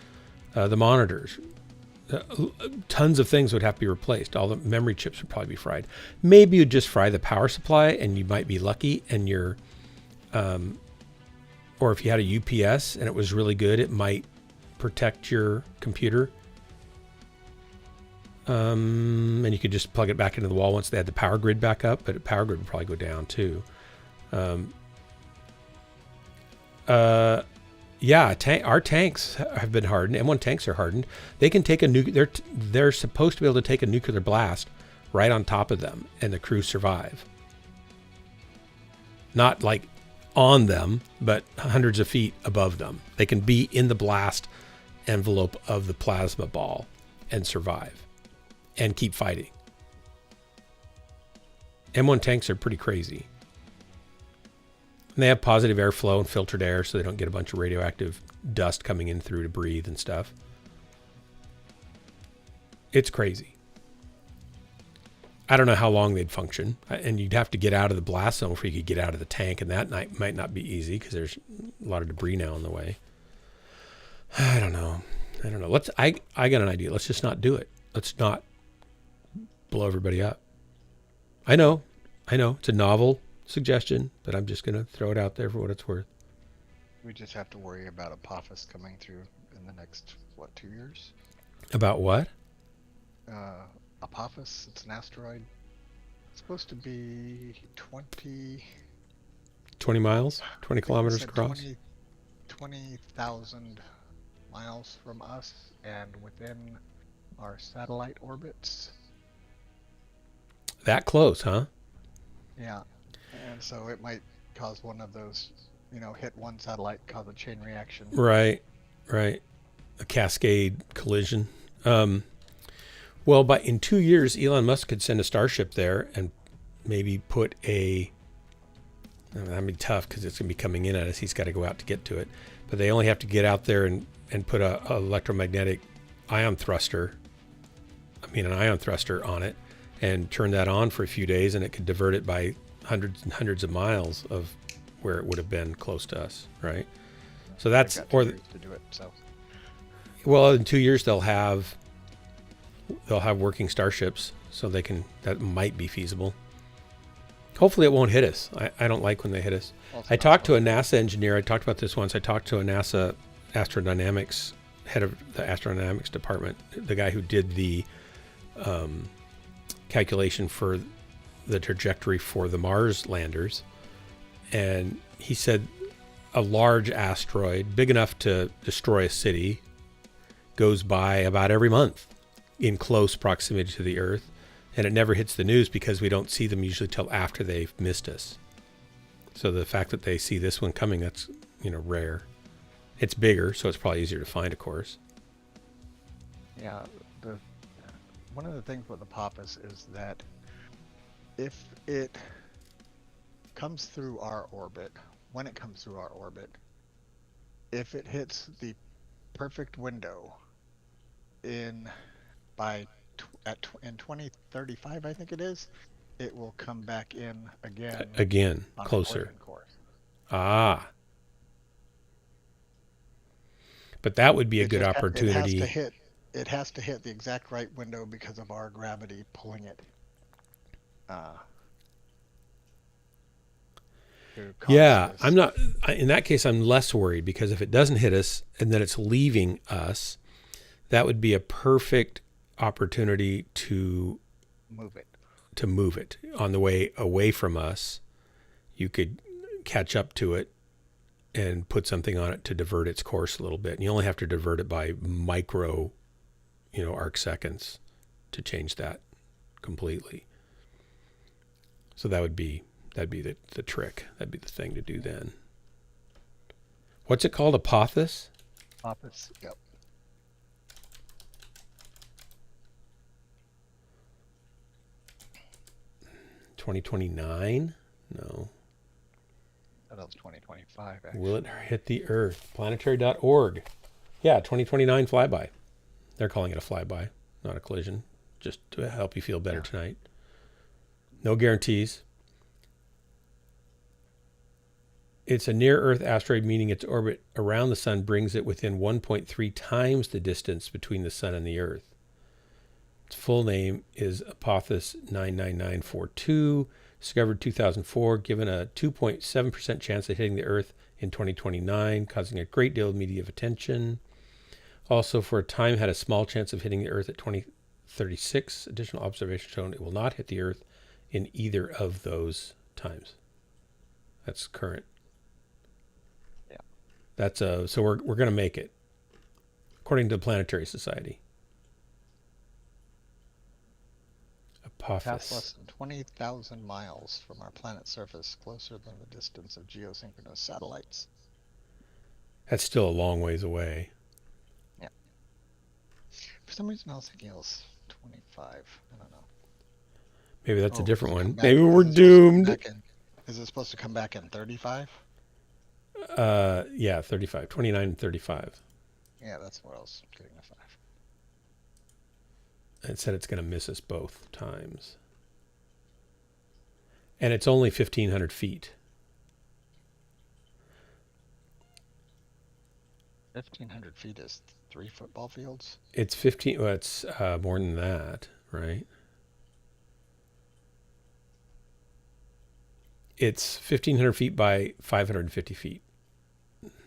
the monitors. Tons of things would have to be replaced. All the memory chips would probably be fried. Maybe you'd just fry the power supply, and you might be lucky, and or if you had a UPS and it was really good, it might protect your computer. And you could just plug it back into the wall once they had the power grid back up, but the power grid would probably go down too. Yeah, our tanks have been hardened. M1 tanks are hardened. They can take they're supposed to be able to take a nuclear blast right on top of them, and the crew survive. Not like on them, but hundreds of feet above them. They can be in the blast envelope of the plasma ball and survive. And keep fighting. M1 tanks are pretty crazy. And they have positive airflow and filtered air, so they don't get a bunch of radioactive dust coming in through to breathe and stuff. It's crazy. I don't know how long they'd function. And you'd have to get out of the blast zone before you could get out of the tank, and that might not be easy because there's a lot of debris now in the way. I don't know. I got an idea. Let's just not do it. Let's not blow everybody up. I know. It's a novel suggestion, but I'm just going to throw it out there for what it's worth. We just have to worry about Apophis coming through in the next, 2 years? About what? Apophis, it's an asteroid. It's supposed to be 20 miles? 20 kilometers across? 20,000 miles from us and within our satellite orbits. That close, huh? Yeah. And so it might cause one of those hit one satellite, cause a chain reaction. Right. A cascade collision. Well, in 2 years, Elon Musk could send a Starship there and maybe put that'd be tough because it's going to be coming in at us. He's got to go out to get to it. But they only have to get out there and put an electromagnetic ion thruster on it and turn that on for a few days, and it could divert it by hundreds and hundreds of miles of where it would have been close to us, right? So that's They've got 2 years to do it. So. Well, in 2 years they'll have working Starships, so that might be feasible. Hopefully it won't hit us. I don't like when they hit us. I talked to a NASA engineer. I talked about this once. I talked to a NASA astrodynamics head of the astrodynamics department, the guy who did the calculation for the trajectory for the Mars landers. And he said a large asteroid, big enough to destroy a city, goes by about every month in close proximity to the Earth. And it never hits the news because we don't see them usually till after they've missed us. So the fact that they see this one coming, that's, rare. It's bigger, so it's probably easier to find, of course. Yeah, one of the things with the Pappas is that if it comes through our orbit, when it comes through our orbit, if it hits the perfect window in 2035, I think it is, it will come back in again. Closer. Ah. But that would be a good opportunity. It has to hit the exact right window because of our gravity pulling it. Yeah, I'm not. In that case, I'm less worried because if it doesn't hit us and then it's leaving us, that would be a perfect opportunity to move it on the way away from us. You could catch up to it and put something on it to divert its course a little bit. And you only have to divert it by micro, arc seconds to change that completely. So that'd be the trick. That'd be the thing to do then. What's it called? Apophis? Apophis, yep. $2029? No. That was 2025, actually. Will it hit the Earth? Planetary.org. Yeah, 2029 flyby. They're calling it a flyby, not a collision, just to help you feel better tonight. No guarantees. It's a near-Earth asteroid, meaning its orbit around the sun brings it within 1.3 times the distance between the sun and the Earth. Its full name is Apophis 99942, discovered 2004, given a 2.7% chance of hitting the Earth in 2029, causing a great deal of media attention. Also, for a time, had a small chance of hitting the Earth at 2036. Additional observations shown it will not hit the Earth in either of those times. That's current. Yeah. That's so we're going to make it, according to the Planetary Society. Apophis. Pass less than 20,000 miles from our planet's surface, closer than the distance of geosynchronous satellites. That's still a long ways away. Yeah. For some reason, I was thinking it was 25. I don't know. Maybe that's a different one. Maybe we're doomed. Is it supposed to come back in 35? Yeah, 35. 29 and 35. Yeah, that's what I was getting the 5. It said it's going to miss us both times. And it's only 1,500 feet. 1,500 feet is 3 football fields? It's 15. Well, it's more than that, right? It's 1,500 feet by 550 feet.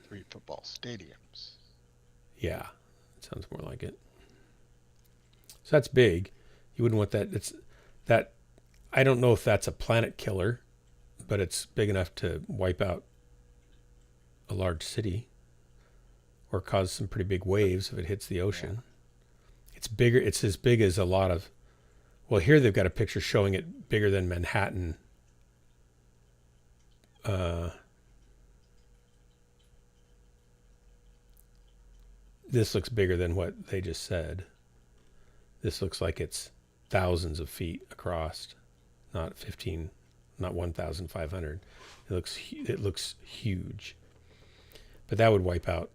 3 football stadiums. Yeah, it sounds more like it. So that's big. You wouldn't want that. It's that. I don't know if that's a planet killer, but it's big enough to wipe out a large city or cause some pretty big waves if it hits the ocean. Yeah. It's bigger. It's as big as a lot of. Well, here they've got a picture showing it bigger than Manhattan. This looks bigger than what they just said. This looks like it's thousands of feet across, not 1,500. It looks huge. But that would wipe out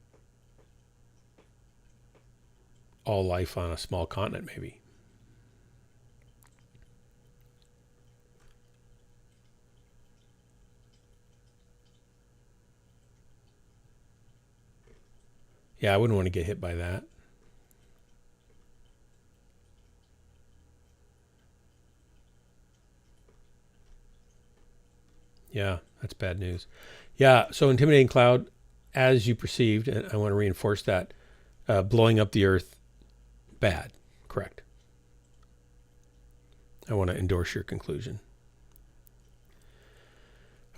all life on a small continent, maybe. Yeah, I wouldn't want to get hit by that. Yeah, that's bad news. Yeah, so intimidating cloud, as you perceived, and I want to reinforce that, blowing up the Earth, bad, correct. I want to endorse your conclusion.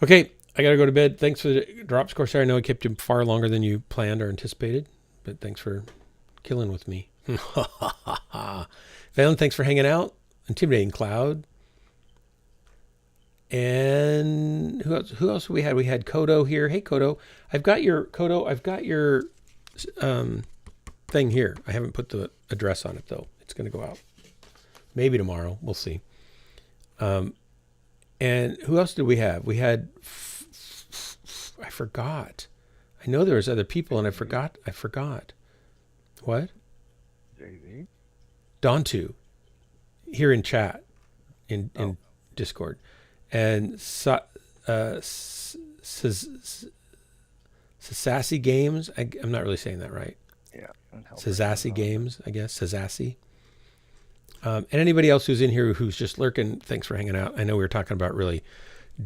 Okay, I got to go to bed. Thanks for the drops, Corsair. I know I kept you far longer than you planned or anticipated, but thanks for killing with me. Valen, thanks for hanging out. Intimidating cloud. And who else we had? We had Kodo here. Hey, Kodo. I've got your thing here. I haven't put the address on it, though. It's going to go out. Maybe tomorrow. We'll see. And who else did we have? We had... I forgot. I know there was other people, and I forgot. What? Jay-Z? Dontu. Here in chat. In Discord. And Sassy Games. I'm not really saying that right. Yeah. Sassy Games, I guess. Sassy. And anybody else who's in here who's just lurking, thanks for hanging out. I know we were talking about really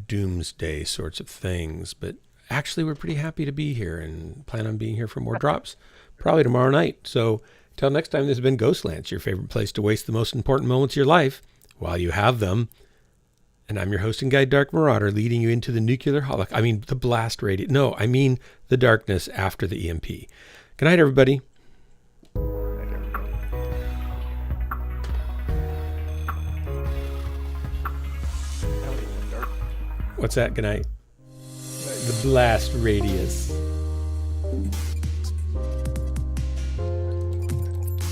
doomsday sorts of things, but actually we're pretty happy to be here and plan on being here for more drops, probably tomorrow night. So till next time, this has been Ghostlands, your favorite place to waste the most important moments of your life while you have them. And I'm your host and guide, Dark Marauder, leading you into the the blast radius. No, I mean the darkness after the EMP. Good night, everybody. What's that? Good night. The blast radius.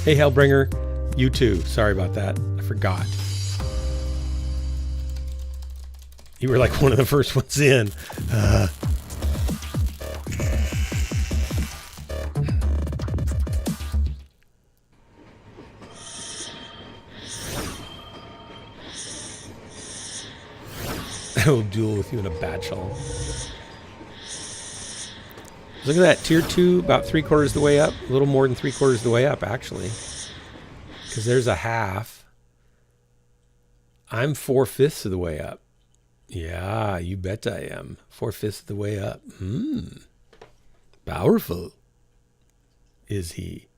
Hey, Hellbringer. You too. Sorry about that. I forgot. You were like one of the first ones in. I will duel with you in a bachelor. Look at that. Tier 2, about 3/4 of the way up. A little more than 3/4 of the way up, actually. Because there's a half. I'm 4/5 of the way up. Yeah, you bet I am. 4/5 of the way up. Powerful is he.